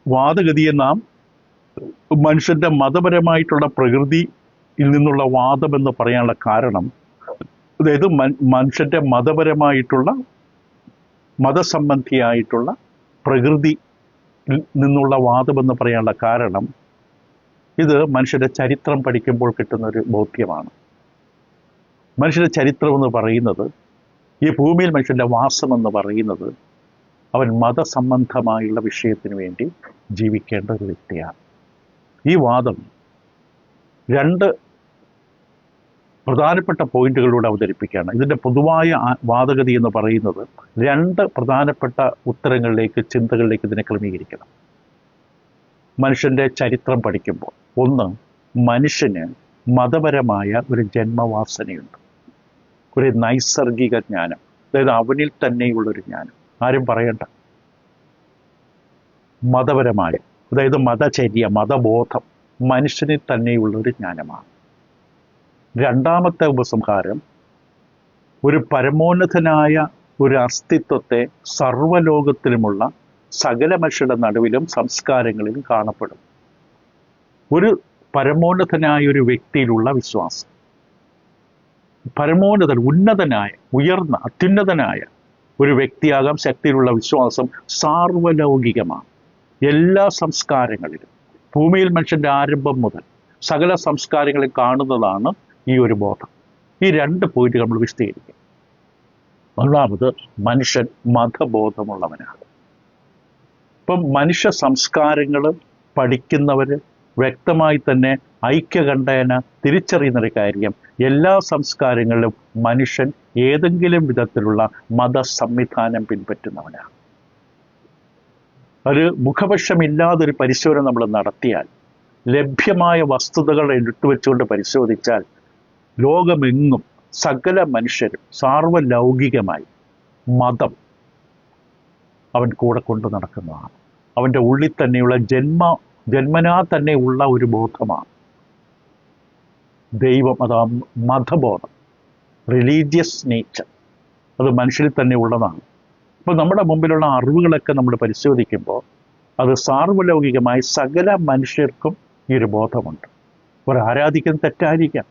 വാദഗതിയെ നാം മനുഷ്യൻ്റെ മതപരമായിട്ടുള്ള പ്രകൃതിയിൽ നിന്നുള്ള വാദമെന്ന് പറയാനുള്ള കാരണം, അതായത് മനുഷ്യൻ്റെ മതപരമായിട്ടുള്ള, മതസംബന്ധിയായിട്ടുള്ള പ്രകൃതി നിന്നുള്ള വാദമെന്ന് പറയാനുള്ള കാരണം, ഇത് മനുഷ്യൻ്റെ ചരിത്രം പഠിക്കുമ്പോൾ കിട്ടുന്നൊരു ബോധ്യമാണ്. മനുഷ്യൻ്റെ ചരിത്രം എന്ന് പറയുന്നത്, ഈ ഭൂമിയിൽ മനുഷ്യൻ്റെ വാസമെന്ന് പറയുന്നത്, അവൻ മതസംബന്ധമായുള്ള വിഷയത്തിന് വേണ്ടി ജീവിക്കേണ്ട ഒരു വ്യക്തിയാണ്. ഈ വാദം 2 പ്രധാനപ്പെട്ട പോയിന്റുകളിലൂടെ അവതരിപ്പിക്കുകയാണ്. ഇതിൻ്റെ പൊതുവായ വാദഗതി എന്ന് പറയുന്നത് 2 പ്രധാനപ്പെട്ട ഉത്തരങ്ങളിലേക്ക്, ചിന്തകളിലേക്ക് ഇതിനെ ക്രമീകരിക്കണം മനുഷ്യൻ്റെ ചരിത്രം പഠിക്കുമ്പോൾ. ഒന്ന്, മനുഷ്യന് മതപരമായ ഒരു ജന്മവാസനയുണ്ട്, ഒരു നൈസർഗിക ജ്ഞാനം, അതായത് അവനിൽ തന്നെയുള്ളൊരു ജ്ഞാനം, ആരും പറയണ്ട. മതപരമായ, അതായത് മതചര്യ, മതബോധം മനുഷ്യനിൽ തന്നെയുള്ളൊരു ജ്ഞാനമാണ്. 2-ാമത്തെ ഉപസംഹാരം, ഒരു പരമോന്നതനായ ഒരു അസ്തിത്വത്തെ സർവ്വലോകത്തിലുമുള്ള സകല മനുഷ്യരുടെ നടുവിലും സംസ്കാരങ്ങളിലും കാണപ്പെടും. ഒരു പരമോന്നതനായ ഒരു വ്യക്തിയിലുള്ള വിശ്വാസം, പരമോന്നതൻ, ഉന്നതനായ, ഉയർന്ന, അത്യുന്നതനായ ഒരു വ്യക്തിയാകാം ശക്തിയിലുള്ള വിശ്വാസം സാർവലൗകികമാണ്. എല്ലാ സംസ്കാരങ്ങളിലും, ഭൂമിയിൽ മനുഷ്യൻ്റെ ആരംഭം മുതൽ സകല സംസ്കാരങ്ങളിൽ കാണുന്നതാണ് ഈ ഒരു ബോധം. ഈ രണ്ട് പോയിന്റ് നമ്മൾ വിശദീകരിക്കും. ഒന്നാമത്, മനുഷ്യൻ മതബോധമുള്ളവനാണ്. ഇപ്പം മനുഷ്യ സംസ്കാരങ്ങൾ പഠിക്കുന്നവർ വ്യക്തമായി തന്നെ ഐക്യകണ്ഠേന തിരിച്ചറിയുന്നൊരു കാര്യം, എല്ലാ സംസ്കാരങ്ങളിലും മനുഷ്യൻ ഏതെങ്കിലും വിധത്തിലുള്ള മത സംവിധാനം പിൻപറ്റുന്നവനാണ്. ഒരു മുഖപക്ഷമില്ലാതൊരു പരിശോധന നമ്മൾ നടത്തിയാൽ, ലഭ്യമായ വസ്തുതകൾ എടുത്തുവെച്ചുകൊണ്ട് പരിശോധിച്ചാൽ, ലോകമെങ്ങും സകല മനുഷ്യരും സാർവലൗകികമായി മതം അവൻ കൂടെ കൊണ്ടു നടക്കുന്നതാണ്. അവൻ്റെ ഉള്ളിൽ തന്നെയുള്ള ജന്മനാ തന്നെ ഉള്ള ഒരു ബോധമാണ് ദൈവം. അത് മതബോധം, റിലീജിയസ് നേച്ചർ, അത് മനുഷ്യരിൽ തന്നെ ഉള്ളതാണ്. അപ്പോൾ നമ്മുടെ മുമ്പിലുള്ള അറിവുകളൊക്കെ നമ്മൾ പരിശോധിക്കുമ്പോൾ അത് സാർവലൗകികമായി സകല മനുഷ്യർക്കും ഈ ഒരു ബോധമുണ്ട്. അവർ ആരാധിക്കുന്നത് തെറ്റായിരിക്കാം,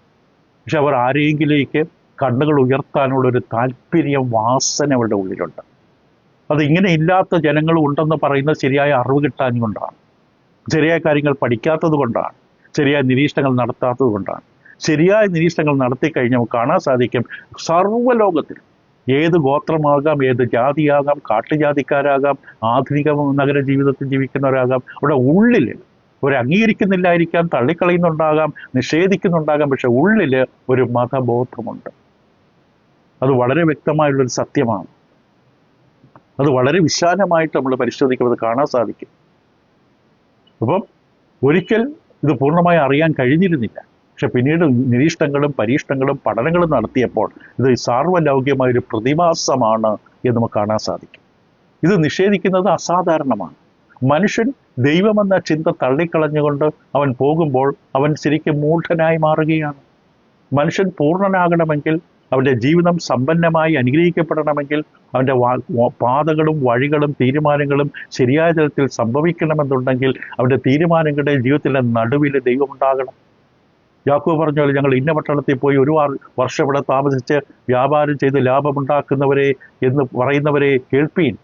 പക്ഷെ അവർ ആരെങ്കിലേക്ക് കണ്ണുകൾ ഉയർത്താനുള്ളൊരു താല്പര്യം, വാസന അവരുടെ ഉള്ളിലുണ്ട്. അത് ഇങ്ങനെ ഇല്ലാത്ത ജനങ്ങൾ ഉണ്ടെന്ന് പറയുന്നത് ശരിയായ അറിവ് കിട്ടാൻ കൊണ്ടാണ്, ശരിയായ കാര്യങ്ങൾ പഠിക്കാത്തത് കൊണ്ടാണ്, ശരിയായ നിരീക്ഷണങ്ങൾ നടത്താത്തത് കൊണ്ടാണ്. ശരിയായ നിരീക്ഷണങ്ങൾ നടത്തി കഴിഞ്ഞാൽ നമുക്ക് കാണാൻ സാധിക്കും, സർവ്വലോകത്തിൽ ഏത് ഗോത്രമാകാം, ഏത് ജാതിയാകാം, കാട്ടുജാതിക്കാരാകാം, ആധുനിക നഗര ജീവിതത്തിൽ ജീവിക്കുന്നവരാകാം, അവിടെ ഉള്ളിൽ ഒരു അംഗീകരിക്കുന്നില്ലായിരിക്കാം, തള്ളിക്കളയുന്നുണ്ടാകാം, നിഷേധിക്കുന്നുണ്ടാകാം, പക്ഷെ ഉള്ളിൽ ഒരു മതബോധമുണ്ട്. അത് വളരെ വ്യക്തമായുള്ളൊരു സത്യമാണ്. അത് വളരെ വിശാലമായിട്ട് നമ്മൾ പരിശോധിക്കുന്നത് കാണാൻ സാധിക്കും. അപ്പം ഒരിക്കൽ ഇത് പൂർണ്ണമായി അറിയാൻ കഴിഞ്ഞിരുന്നില്ല, പക്ഷെ പിന്നീട് നിരീക്ഷണങ്ങളും പരീക്ഷണങ്ങളും പഠനങ്ങളും നടത്തിയപ്പോൾ ഇത് സാർവലൗകികമായൊരു പ്രതിഭാസമാണ് എന്ന് നമുക്ക് കാണാൻ സാധിക്കും. ഇത് നിഷേധിക്കുന്നത് അസാധാരണമാണ്. മനുഷ്യൻ ദൈവമെന്ന ചിന്ത തള്ളിക്കളഞ്ഞുകൊണ്ട് അവൻ പോകുമ്പോൾ അവൻ ശരിക്കും മൂഢനായി മാറുകയാണ്. മനുഷ്യൻ പൂർണ്ണനാകണമെങ്കിൽ, അവൻ്റെ ജീവിതം സമ്പന്നമായി അനുഗ്രഹിക്കപ്പെടണമെങ്കിൽ, അവൻ്റെ പാതകളും വഴികളും തീരുമാനങ്ങളും ശരിയായ തരത്തിൽ സംഭവിക്കണമെന്നുണ്ടെങ്കിൽ അവൻ്റെ തീരുമാനങ്ങളുടെ ജീവിതത്തിൻ്റെ നടുവിൽ ദൈവമുണ്ടാകണം. യാക്കോബ് പറഞ്ഞ പോലെ, ഞങ്ങൾ ഇന്ന പട്ടണത്തിൽ പോയി ഒരു വർഷം ഇവിടെ താമസിച്ച് വ്യാപാരം ചെയ്ത് ലാഭമുണ്ടാക്കുന്നവരെ എന്ന് പറയുന്നവരെ കേൾപ്പീൻ.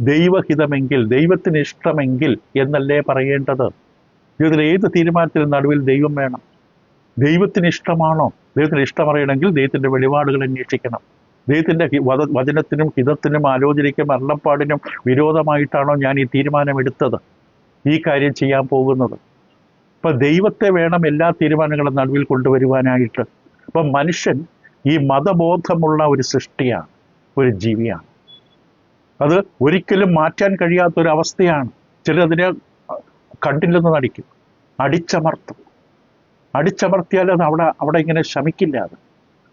ദൈവഹിതമെങ്കിൽ, ദൈവത്തിന് ഇഷ്ടമെങ്കിൽ എന്നല്ലേ പറയേണ്ടത്. ജീവിതത്തിൽ ഏത് തീരുമാനത്തിനും നടുവിൽ ദൈവം വേണം. ദൈവത്തിന് ഇഷ്ടമാണോ? ദൈവത്തിന് ഇഷ്ടമറിയണമെങ്കിൽ ദൈവത്തിൻ്റെ വെളിപാടുകൾ അന്വേഷിക്കണം. ദൈവത്തിൻ്റെ വചനത്തിനും ഹിതത്തിനും ആലോചനയ്ക്കും അരുളപ്പാടിനും വിരോധമായിട്ടാണോ ഞാൻ ഈ തീരുമാനമെടുത്തത്, ഈ കാര്യം ചെയ്യാൻ പോകുന്നത്? അപ്പം ദൈവത്തെ വേണം എല്ലാ തീരുമാനങ്ങളും നടുവിൽ കൊണ്ടുവരുവാനായിട്ട്. അപ്പം മനുഷ്യൻ ഈ മതബോധമുള്ള ഒരു സൃഷ്ടിയാണ്, ഒരു ജീവിയാണ്. അത് ഒരിക്കലും മാറ്റാൻ കഴിയാത്തൊരവസ്ഥയാണ്. ചിലതിനെ കണ്ടില്ലെന്ന് നടിക്കും, അടിച്ചമർത്തിയാൽ അത് അവിടെ ഇങ്ങനെ ശമിക്കില്ല. അത്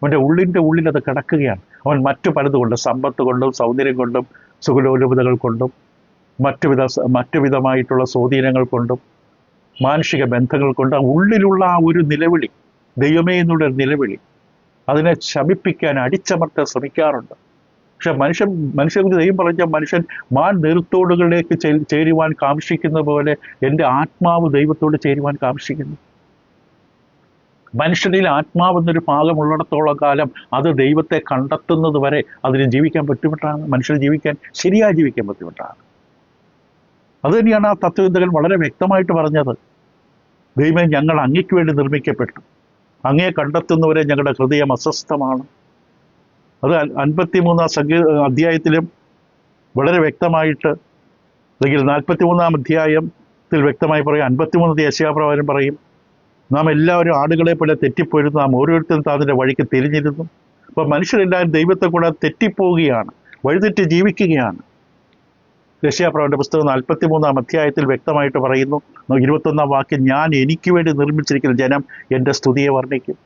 അവൻ്റെ ഉള്ളിൽ അത് കിടക്കുകയാണ്. അവൻ മറ്റു പലതുകൊണ്ട്, സമ്പത്ത് കൊണ്ടും സൗന്ദര്യം കൊണ്ടും സുഖലോലുപതകൾ കൊണ്ടും മറ്റു വിധമായിട്ടുള്ള സ്വാധീനങ്ങൾ കൊണ്ടും മാനുഷിക ബന്ധങ്ങൾ കൊണ്ട് ഉള്ളിലുള്ള ആ ഒരു നിലവിളി, ദൈവമേ എന്നുള്ളൊരു നിലവിളി, അതിനെ ശമിപ്പിക്കാൻ, അടിച്ചമർത്താൻ ശ്രമിക്കാറുണ്ട്. പക്ഷെ മനുഷ്യർക്ക് ദൈവം പറഞ്ഞ മനുഷ്യൻ മാൻ നീർത്തോടുകളിലേക്ക് ചേരുവാൻ കാംക്ഷിക്കുന്ന പോലെ എൻ്റെ ആത്മാവ് ദൈവത്തോട് ചേരുവാൻ കാംക്ഷിക്കുന്നു. മനുഷ്യനിൽ ആത്മാവെന്നൊരു ഭാഗമുള്ളിടത്തോളം കാലം അത് ദൈവത്തെ കണ്ടെത്തുന്നത് വരെ അതിന് ജീവിക്കാൻ ബുദ്ധിമുട്ടാണ്. മനുഷ്യന് ശരിയായി ജീവിക്കാൻ ബുദ്ധിമുട്ടാണ്. അതുതന്നെയാണ് ആ തത്വചിന്തകൻ വളരെ വ്യക്തമായിട്ട് പറഞ്ഞത്. ദൈവമേ, ഞങ്ങൾ അങ്ങയ്ക്ക് വേണ്ടി നിർമ്മിക്കപ്പെട്ടു, അങ്ങയെ കണ്ടെത്തുന്നവരെ ഞങ്ങളുടെ ഹൃദയം അസ്വസ്ഥമാണ്. അത് 53 അധ്യായത്തിലും വളരെ വ്യക്തമായിട്ട്, അല്ലെങ്കിൽ 43 അധ്യായത്തിൽ വ്യക്തമായി പറയും. 53 യെശയ്യാപ്രവാചകൻ പറയും, നാം എല്ലാവരും ആടുകളെ പോലെ തെറ്റിപ്പോയിരുന്നു, നാം ഓരോരുത്തരും അതിൻ്റെ വഴിക്ക് തിരിഞ്ഞിരുന്നു. അപ്പോൾ മനുഷ്യരെല്ലാവരും ദൈവത്തെ കൂടാതെ തെറ്റിപ്പോവുകയാണ്, വഴിതെറ്റി ജീവിക്കുകയാണ്. യെശയ്യാപ്രവാചകന്റെ പുസ്തകം 43 അധ്യായത്തിൽ വ്യക്തമായിട്ട് പറയുന്നു, 21 വാക്യം, ഞാൻ എനിക്ക് വേണ്ടി നിർമ്മിച്ചിരിക്കുന്ന ജനം എൻ്റെ സ്തുതിയെ വർണ്ണിക്കും.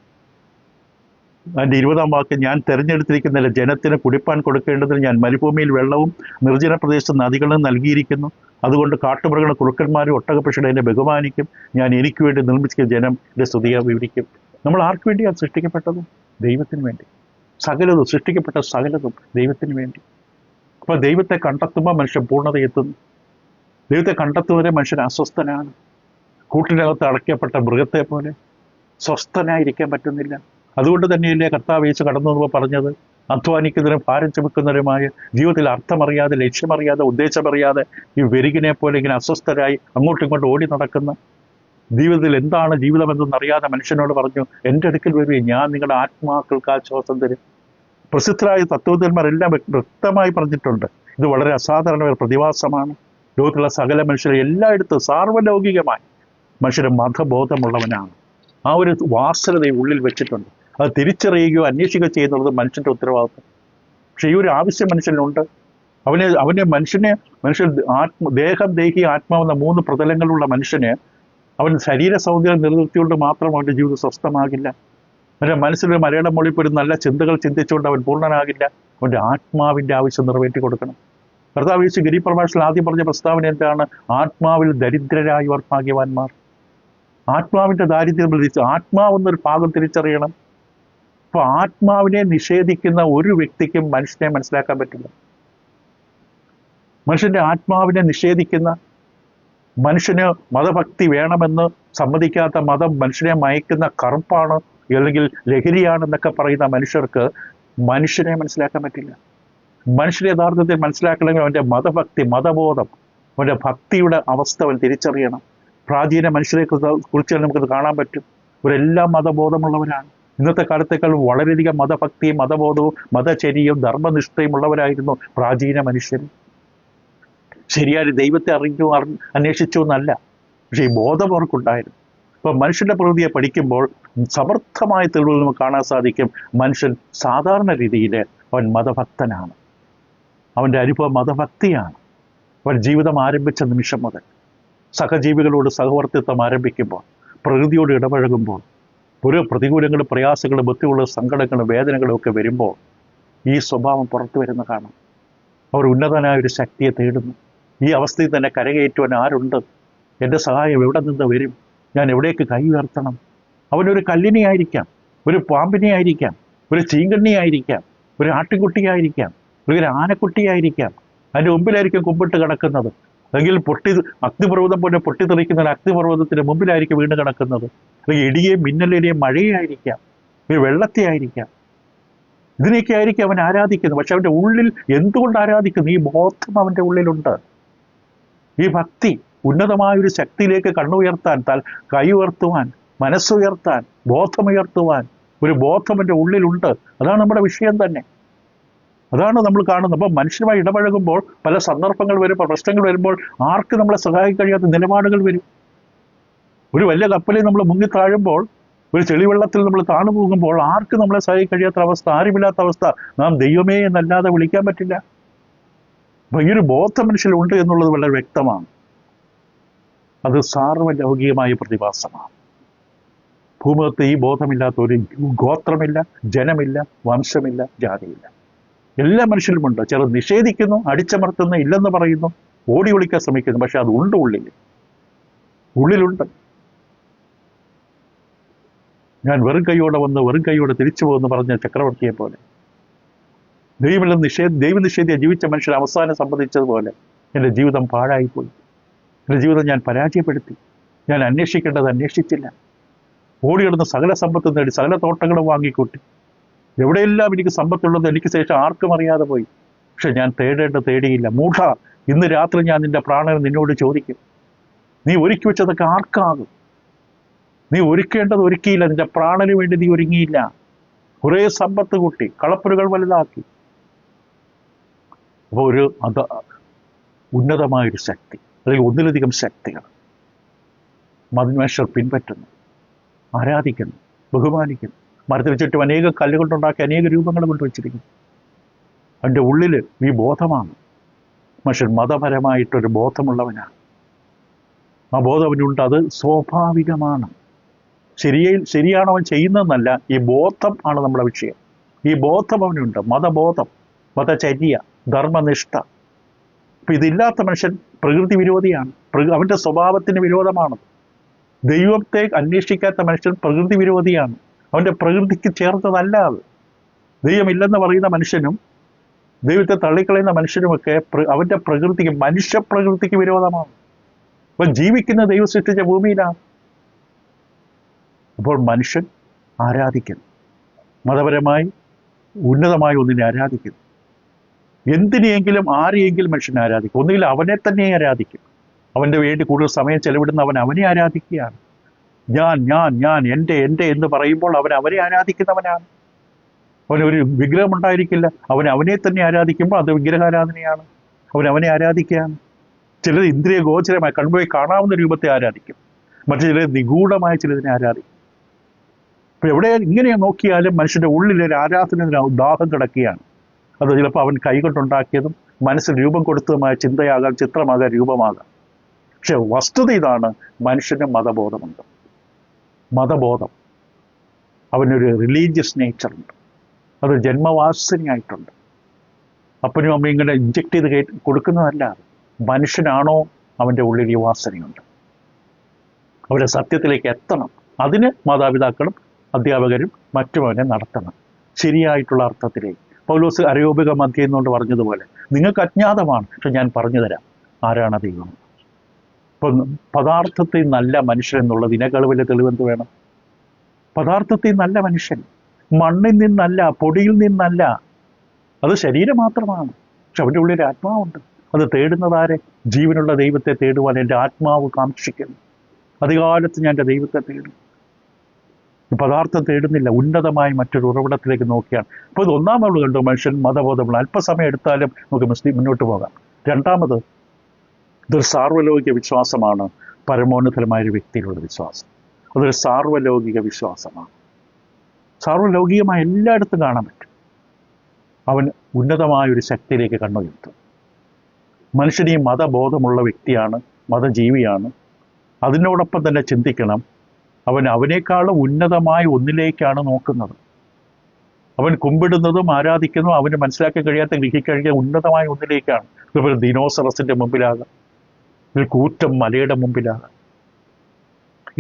അതിൻ്റെ 20 വാക്യം, ഞാൻ തിരഞ്ഞെടുത്തിരിക്കുന്ന ജനത്തിന് കുടിപ്പാൻ കൊടുക്കേണ്ടതിന് ഞാൻ മരുഭൂമിയിൽ വെള്ളവും നിർജ്ജന പ്രദേശത്ത് നദികളും നൽകിയിരിക്കുന്നു. അതുകൊണ്ട് കാട്ടുമൃഗങ്ങളും കുറുക്കന്മാരും ഒട്ടകപ്പക്ഷികളെ എന്നെ ബഹുമാനിക്കും. ഞാൻ എനിക്ക് വേണ്ടി നിർമ്മിച്ചിരിക്കുന്ന ജനം എൻ്റെ സ്തുതിയെ വിവരിക്കും. നമ്മൾ ആർക്ക് വേണ്ടിയാണ് സൃഷ്ടിക്കപ്പെട്ടത്? ദൈവത്തിന് വേണ്ടി. സകലതും, സൃഷ്ടിക്കപ്പെട്ട സകലതും ദൈവത്തിന് വേണ്ടി. അപ്പോൾ ദൈവത്തെ കണ്ടെത്തുമ്പോൾ മനുഷ്യൻ പൂർണ്ണതയെത്തുന്നു. ദൈവത്തെ കണ്ടെത്തുന്നവരെ മനുഷ്യൻ അസ്വസ്ഥനാണ്. കൂട്ടിനകത്ത് അടയ്ക്കപ്പെട്ട മൃഗത്തെ പോലെ സ്വസ്ഥനായിരിക്കാൻ പറ്റുന്നില്ല. അതുകൊണ്ട് തന്നെയല്ലേ കർത്താവ് യേശു കടന്നു വന്നപ്പോൾ പറഞ്ഞത്, അധ്വാനിക്കുന്നവരും ഭാരം ചുമക്കുന്നവരുമായ ജീവിതത്തിൽ അർത്ഥമറിയാതെ, ലക്ഷ്യമറിയാതെ, ഉദ്ദേശമറിയാതെ ഈ വെരുകിനെ പോലെ ഇങ്ങനെ അസ്വസ്ഥരായി അങ്ങോട്ടും ഇങ്ങോട്ടും ഓടി നടക്കുന്ന, ജീവിതത്തിൽ എന്താണ് ജീവിതമെന്നറിയാതെ മനുഷ്യനോട് പറഞ്ഞു, എൻ്റെ അടുക്കൽ വരികയും ഞാൻ നിങ്ങളുടെ ആത്മാക്കൾക്ക് ആശ്വാസം തരും. പ്രസിദ്ധരായ തത്വജ്ഞന്മാരെല്ലാം വ്യക്തമായി പറഞ്ഞിട്ടുണ്ട്. ഇത് വളരെ അസാധാരണമായ പ്രതിഭാസമാണ്. ലോകത്തുള്ള സകല മനുഷ്യരെ എല്ലായിടത്തും സാർവലൗകികമായി മനുഷ്യരെ മതബോധമുള്ളവനാണ്. ആ ഒരു വാസനത ഉള്ളിൽ വെച്ചിട്ടുണ്ട്. അത് തിരിച്ചറിയുകയോ അന്വേഷിക്കുകയോ ചെയ്യുന്നത് മനുഷ്യൻ്റെ ഉത്തരവാദിത്വം. പക്ഷെ ഈ ഒരു ആവശ്യം മനുഷ്യനുണ്ട്. മനുഷ്യൻ ദേഹം, ദേഹി, ആത്മാവെന്ന 3 പ്രതലങ്ങളുള്ള മനുഷ്യന് അവൻ ശരീര സൗന്ദര്യം നിലനിർത്തിക്കൊണ്ട് മാത്രം അവൻ്റെ ജീവിതം സ്വസ്ഥമാകില്ല. അവൻ്റെ മനസ്സിലൊരു മലയാളം മൊഴിപ്പോൾ ഒരു നല്ല ചിന്തകൾ ചിന്തിച്ചുകൊണ്ട് അവൻ പൂർണ്ണനാകില്ല. അവൻ്റെ ആത്മാവിൻ്റെ ആവശ്യം നിറവേറ്റി കൊടുക്കണം. കർത്താവ് യേശു ഗിരിപ്രഭാഷണത്തിൽ ആദ്യം പറഞ്ഞ പ്രസ്താവന എന്താണ്? ആത്മാവിൽ ദരിദ്രരായവർ ഭാഗ്യവാന്മാർ. ആത്മാവിൻ്റെ ദാരിദ്ര്യം, ആത്മാവെന്നൊരു ഭാഗം തിരിച്ചറിയണം. അപ്പോൾ ആത്മാവിനെ നിഷേധിക്കുന്ന ഒരു വ്യക്തിക്കും മനുഷ്യനെ മനസ്സിലാക്കാൻ പറ്റില്ല. മനുഷ്യന്റെ ആത്മാവിനെ നിഷേധിക്കുന്ന, മനുഷ്യന് മതഭക്തി വേണമെന്ന് സമ്മതിക്കാത്ത, മതം മനുഷ്യനെ മയക്കുന്ന കറുപ്പാണ് അല്ലെങ്കിൽ ലഹരിയാണെന്നൊക്കെ പറയുന്ന മനുഷ്യർക്ക് മനുഷ്യനെ മനസ്സിലാക്കാൻ പറ്റില്ല. മനുഷ്യനെ യഥാർത്ഥത്തിൽ മനസ്സിലാക്കണമെങ്കിൽ അവൻ്റെ മതഭക്തി, മതബോധം, അവൻ്റെ ഭക്തിയുടെ അവസ്ഥ അവൻ തിരിച്ചറിയണം. പ്രാചീന മനുഷ്യരെ കുറിച്ച് നമുക്കത് കാണാൻ പറ്റും. ഇവരെല്ലാം മതബോധമുള്ളവരാണ്. ഇന്നത്തെ കാലത്തേക്കാളും വളരെയധികം മതഭക്തിയും മതബോധവും മതചര്യയും ധർമ്മനിഷ്ഠയും ഉള്ളവരായിരുന്നു പ്രാചീന മനുഷ്യർ. ശരിയായ ദൈവത്തെ അന്വേഷിച്ചു എന്നല്ല, പക്ഷേ ഈ ബോധം അവർക്കുണ്ടായിരുന്നു. ഇപ്പം മനുഷ്യന്റെ പ്രകൃതിയെ പഠിക്കുമ്പോൾ സമർത്ഥമായ തെളിവുകൾ നമുക്ക് കാണാൻ സാധിക്കും. മനുഷ്യൻ സാധാരണ രീതിയിൽ അവൻ മതഭക്തനാണ്. അവൻ്റെ അനുഭവം മതഭക്തിയാണ്. അവൻ ജീവിതം ആരംഭിച്ച നിമിഷം മുതൽ സഹജീവികളോട് സഹവർത്തിത്വം ആരംഭിക്കുമ്പോൾ, പ്രകൃതിയോട് ഇടപഴകുമ്പോൾ, ഓരോ പ്രതികൂലങ്ങളും പ്രയാസങ്ങളും ബുദ്ധിമുട്ടുകളും സങ്കടങ്ങളും വേദനകളും ഒക്കെ വരുമ്പോൾ ഈ സ്വഭാവം പുറത്തു വരുന്ന കാണാം. അവർ ഉന്നതനായ ഒരു ശക്തിയെ തേടുന്നു. ഈ അവസ്ഥയിൽ തന്നെ കരകയറ്റുവാൻ ആരുണ്ട്? എൻ്റെ സഹായം എവിടെ നിന്ന് വരും? ഞാൻ എവിടേക്ക് കൈ ഉയർത്തണം? അവനൊരു കല്ലിനെ ആയിരിക്കാം, ഒരു പാമ്പിനെ ആയിരിക്കാം, ഒരു ചീങ്കണ്ണിയായിരിക്കാം, ഒരു ആട്ടിൻകുട്ടിയായിരിക്കാം, ഒരു ആനക്കുട്ടിയായിരിക്കാം. അതിൻ്റെ മുമ്പിലായിരിക്കും കുമ്പിട്ട് കിടക്കുന്നത്. അല്ലെങ്കിൽ അഗ്നിപർവ്വതം പോലെ പൊട്ടിത്തെറിക്കുന്ന ഒരു അഗ്നിപർവ്വതത്തിന് മുമ്പിലായിരിക്കും വീണ് കിടക്കുന്നത്. അല്ലെങ്കിൽ ഇടിയെയും മിന്നലിനെയും മഴയായിരിക്കാം, ഒരു വെള്ളത്തെ ആയിരിക്കാം. ഇതിനെയൊക്കെ ആയിരിക്കും അവൻ ആരാധിക്കുന്നത്. പക്ഷെ അവൻ്റെ ഉള്ളിൽ എന്തുകൊണ്ട് ആരാധിക്കുന്നു? ഈ ബോധം അവൻ്റെ ഉള്ളിലുണ്ട്. ഈ ഭക്തി ഉന്നതമായൊരു ശക്തിയിലേക്ക് കണ്ണുയർത്താൻ, കൈ ഉയർത്തുവാൻ, മനസ്സുയർത്താൻ, ബോധമുയർത്തുവാൻ ഒരു ബോധം എൻ്റെ ഉള്ളിലുണ്ട്. അതാണ് നമ്മുടെ വിഷയം തന്നെ. അതാണ് നമ്മൾ കാണുന്നത്. അപ്പം മനുഷ്യരുമായി ഇടപഴകുമ്പോൾ പല സന്ദർഭങ്ങൾ വരുമ്പോൾ, പ്രശ്നങ്ങൾ വരുമ്പോൾ ആർക്ക് നമ്മളെ സഹായിക്കാൻ കഴിയാത്ത നിലപാടുകൾ വരും. ഒരു വലിയ കപ്പലിൽ നമ്മൾ മുങ്ങി താഴുമ്പോൾ, ഒരു ചെളിവെള്ളത്തിൽ നമ്മൾ താണു പോകുമ്പോൾ ആർക്ക് നമ്മളെ സഹായിക്കാൻ കഴിയാത്ത അവസ്ഥ, ആരുമില്ലാത്ത അവസ്ഥ, നാം ദൈവമേ എന്നല്ലാതെ വിളിക്കാൻ പറ്റില്ല. അപ്പൊ ഈ ഒരു ബോധം മനുഷ്യരുണ്ട് എന്നുള്ളത് വളരെ വ്യക്തമാണ്. അത് സാർവലൗകികമായ പ്രതിഭാസമാണ്. ഭൂമുഖത്ത് ഈ ബോധമില്ലാത്ത ഒരു ഗോത്രമില്ല, ജനമില്ല, വംശമില്ല, ജാതിയില്ല. എല്ലാ മനുഷ്യരുമുണ്ട്. ചിലർ നിഷേധിക്കുന്നു, അടിച്ചമർത്തുന്നു, ഇല്ലെന്ന് പറയുന്നു, ഓടി ഒളിക്കാൻ ശ്രമിക്കുന്നു. പക്ഷെ അത് ഉണ്ട്, ഉള്ളിലുണ്ട്. ഞാൻ വെറും കൈയോടെ വന്ന് വെറും കൈയോടെ തിരിച്ചു പോകുമെന്ന് പറഞ്ഞ ചക്രവർത്തിയെ പോലെ, ദൈവനിഷേധിയെ ജീവിച്ച മനുഷ്യർ അവസാനം സംബന്ധിച്ചതുപോലെ എൻ്റെ ജീവിതം പാഴായിപ്പോയി. എൻ്റെ ജീവിതം ഞാൻ പരാജയപ്പെടുത്തി. ഞാൻ അന്വേഷിക്കേണ്ടത് അന്വേഷിച്ചില്ല. ഓടിയിടുന്ന സകല സമ്പത്തും നേടി, സകല തോട്ടങ്ങളും വാങ്ങിക്കൂട്ടി. എവിടെയെല്ലാം എനിക്ക് സമ്പത്തുള്ളത് എനിക്ക് ശേഷം ആർക്കും അറിയാതെ പോയി. പക്ഷെ ഞാൻ തേടിയില്ല. മൂഢ, ഇന്ന് രാത്രി ഞാൻ നിന്റെ പ്രാണനെ നിന്നോട് ചോദിക്കും. നീ ഒരുക്കി വെച്ചതൊക്കെ ആർക്കാകും? നീ ഒരുക്കേണ്ടത് ഒരുക്കിയില്ല. നിന്റെ പ്രാണന് വേണ്ടി നീ ഒരുങ്ങിയില്ല. കുറേ സമ്പത്ത് കൂട്ടി, കളപ്പുരകൾ വലുതാക്കി. അപ്പോൾ ഉന്നതമായൊരു ശക്തി, അല്ലെങ്കിൽ ഒന്നിലധികം ശക്തികൾ മനുഷ്യർ പിൻപറ്റുന്നു, ആരാധിക്കുന്നു, ബഹുമാനിക്കുന്നു. മരത്തിന് ചുറ്റും അനേക കല്ലുകൾ കൊണ്ടുണ്ടാക്കി അനേക രൂപങ്ങൾ കൊണ്ടുവച്ചിരിക്കുന്നു. അതിൻ്റെ ഉള്ളിൽ ഈ ബോധമാണ്. മനുഷ്യൻ മതപരമായിട്ടൊരു ബോധമുള്ളവനാണ്. ആ ബോധം അവനുണ്ട്. അത് സ്വാഭാവികമാണ്. ശരിയാണ് അവൻ ചെയ്യുന്നതെന്നല്ല, ഈ ബോധം ആണ് നമ്മുടെ വിഷയം. ഈ ബോധം അവനുണ്ട്. മതബോധം, മതചര്യ, ധർമ്മനിഷ്ഠ. അപ്പം ഇതില്ലാത്ത മനുഷ്യൻ പ്രകൃതി വിരോധിയാണ്. അവൻ്റെ സ്വഭാവത്തിന് വിരോധമാണ്. ദൈവത്തെ അന്വേഷിക്കാത്ത മനുഷ്യൻ പ്രകൃതി വിരോധിയാണ്. അവൻ്റെ പ്രകൃതിക്ക് ചേർത്തതല്ല അത്. ദൈവമില്ലെന്ന് പറയുന്ന മനുഷ്യനും ദൈവത്തെ തള്ളിക്കളയുന്ന മനുഷ്യനുമൊക്കെ അവന്റെ പ്രകൃതിക്ക്, മനുഷ്യപ്രകൃതിക്ക് വിരോധമാണ്. ഇപ്പം ജീവിക്കുന്ന ദൈവം സൃഷ്ടിച്ച ഭൂമിയിലാണ്. അപ്പോൾ മനുഷ്യൻ ആരാധിക്കുന്നു, മതപരമായി ഉന്നതമായ ഒന്നിനെ ആരാധിക്കുന്നു. എന്തിനെയെങ്കിലും ആരെയെങ്കിലും മനുഷ്യനെ ആരാധിക്കും. ഒന്നുകിൽ അവനെ തന്നെ ആരാധിക്കും, അവൻ്റെ വേണ്ടി കൂടുതൽ സമയം ചെലവിടുന്ന അവനെ ആരാധിക്കുകയാണ്. ഞാൻ ഞാൻ ഞാൻ എൻ്റെ എൻ്റെ എന്ന് പറയുമ്പോൾ അവനെ ആരാധിക്കുന്നവനാണ്. അവനൊരു വിഗ്രഹം ഉണ്ടായിരിക്കില്ല, അവനെ തന്നെ ആരാധിക്കുമ്പോൾ അത് വിഗ്രഹാരാധനയാണ്. അവനെ ആരാധിക്കുകയാണ്. ചിലത് ഇന്ദ്രിയ ഗോചരമായി കൺപോയി കാണാവുന്ന രൂപത്തെ ആരാധിക്കും, മറ്റു ചിലർ നിഗൂഢമായ ചിലതിനെ ആരാധിക്കും. അപ്പൊ എവിടെ ഇങ്ങനെ നോക്കിയാലും മനുഷ്യന്റെ ഉള്ളിൽ ഒരു ആരാധന ദാഹം കിടക്കുകയാണ്. അത് ചിലപ്പോൾ അവൻ കൈകൊണ്ടുണ്ടാക്കിയതും മനസ്സിൽ രൂപം കൊടുത്തതുമായ ചിന്തയാകാം, ചിത്രമാകാം, രൂപമാകാം. പക്ഷെ വസ്തുത ഇതാണ്, മനുഷ്യന് മതബോധമുണ്ട്. മതബോധം, അവനൊരു റിലീജിയസ് നേച്ചറുണ്ട്, അത് ജന്മവാസനയായിട്ടുണ്ട്. അപ്പനും അമ്മയും ഇങ്ങനെ ഇഞ്ചക്ട് ചെയ്ത് കൊടുക്കുന്നതല്ല. മനുഷ്യനാണോ അവൻ്റെ ഉള്ളിൽ ഈ വാസനയുണ്ട്, അവരെ സത്യത്തിലേക്ക് എത്തണം. അതിന് മാതാപിതാക്കളും അധ്യാപകരും മറ്റും അവനെ നടത്തണം ശരിയായിട്ടുള്ള അർത്ഥത്തിലേക്ക്. പൗലോസ് അരയോപിക മധ്യം എന്നുകൊണ്ട് പറഞ്ഞതുപോലെ, നിങ്ങൾക്ക് അജ്ഞാതമാണ്, പക്ഷെ ഞാൻ പറഞ്ഞു തരാം ആരാണ് ദൈവം. ഇപ്പം പദാർത്ഥത്തിൽ നല്ല മനുഷ്യൻ എന്നുള്ളത് ഇതിനേക്കാൾ വലിയ തെളിവെന്ത് വേണം? പദാർത്ഥത്തിൽ നല്ല മനുഷ്യൻ, മണ്ണിൽ നിന്നല്ല, പൊടിയിൽ നിന്നല്ല. അത് ശരീരം മാത്രമാണ്, പക്ഷെ അവൻ്റെ ഉള്ളിൽ ആത്മാവുണ്ട്. അത് തേടുന്നതാരെ? ജീവനുള്ള ദൈവത്തെ തേടുവാൻ എൻ്റെ ആത്മാവ് കാക്ഷിക്കുന്നു. അധികാലത്ത് ഞാൻ എൻ്റെ ദൈവത്തെ തേടും. പദാർത്ഥം തേടുന്നില്ല, ഉന്നതമായി മറ്റൊരു ഉറവിടത്തിലേക്ക് നോക്കിയാണ്. അപ്പോൾ ഇത് ഒന്നാമത് കണ്ടു, മനുഷ്യൻ മതബോധമുള്ള. അല്പസമയം എടുത്താലും നമുക്ക് മുന്നോട്ട് പോകാം. രണ്ടാമത്, ഇതൊരു സാർവലൗകിക വിശ്വാസമാണ്, പരമോന്നതമായൊരു വ്യക്തിയിലുള്ള വിശ്വാസം. അതൊരു സാർവലൗകിക വിശ്വാസമാണ്. സാർവലൗകികമായി എല്ലായിടത്തും കാണാൻ പറ്റും. അവൻ ഉന്നതമായൊരു ശക്തിയിലേക്ക് കണ്ണുയർത്തും. മനുഷ്യൻ ഈ മതബോധമുള്ള വ്യക്തിയാണ്, മതജീവിയാണ്. അതിനോടൊപ്പം തന്നെ ചിന്തിക്കണം, അവനേക്കാളും ഉന്നതമായ ഒന്നിലേക്കാണ് നോക്കുന്നത്. അവൻ കുമ്പിടുന്നതും ആരാധിക്കുന്നതും അവന് മനസ്സിലാക്കാൻ കഴിയാത്ത, ഗ്രഹിക്കാൻ ഉന്നതമായ ഒന്നിലേക്കാണ്. ഇതുപോലെ ദിനോസറസിന്റെ മുമ്പിലാകാം, ഒരു കൂറ്റം മലയുടെ മുമ്പിലാകാം,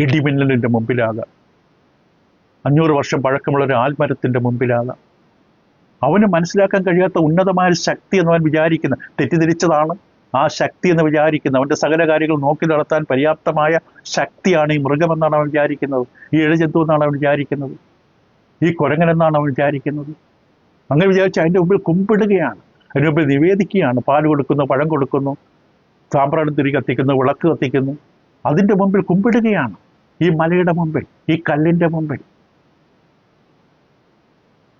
ഇടിമിന്നലിന്റെ മുമ്പിലാകാം, 500 വർഷം പഴക്കമുള്ള ഒരു ആൽമരത്തിന്റെ മുമ്പിലാകാം. അവന് മനസ്സിലാക്കാൻ കഴിയാത്ത ഉന്നതമായ ശക്തി എന്ന് അവൻ വിചാരിക്കുന്ന, തെറ്റിദ്ധരിച്ചതാണ് ആ ശക്തി എന്ന് വിചാരിക്കുന്നത്. അവൻ്റെ സകല കാര്യങ്ങൾ നോക്കി നടത്താൻ പര്യാപ്തമായ ശക്തിയാണ് ഈ മൃഗമെന്നാണ് അവൻ വിചാരിക്കുന്നത്, ഈ ഇഴജന്തു എന്നാണ് അവൻ വിചാരിക്കുന്നത്, ഈ കുരങ്ങനെന്നാണ് അവൻ വിചാരിക്കുന്നത്. അങ്ങനെ വിചാരിച്ച് അതിൻ്റെ മുമ്പിൽ കുമ്പിടുകയാണ്, അതിൻ്റെ മുമ്പിൽ നിവേദിക്കുകയാണ്. പാൽ കൊടുക്കുന്നു, പഴം കൊടുക്കുന്നു, സാമ്പ്രാണി തിരി കത്തിക്കുന്നു, വിളക്ക് കത്തിക്കുന്നു. അതിൻ്റെ മുമ്പിൽ കുമ്പിടുകയാണ്, ഈ മലയുടെ മുമ്പിൽ, ഈ കല്ലിൻ്റെ മുമ്പിൽ.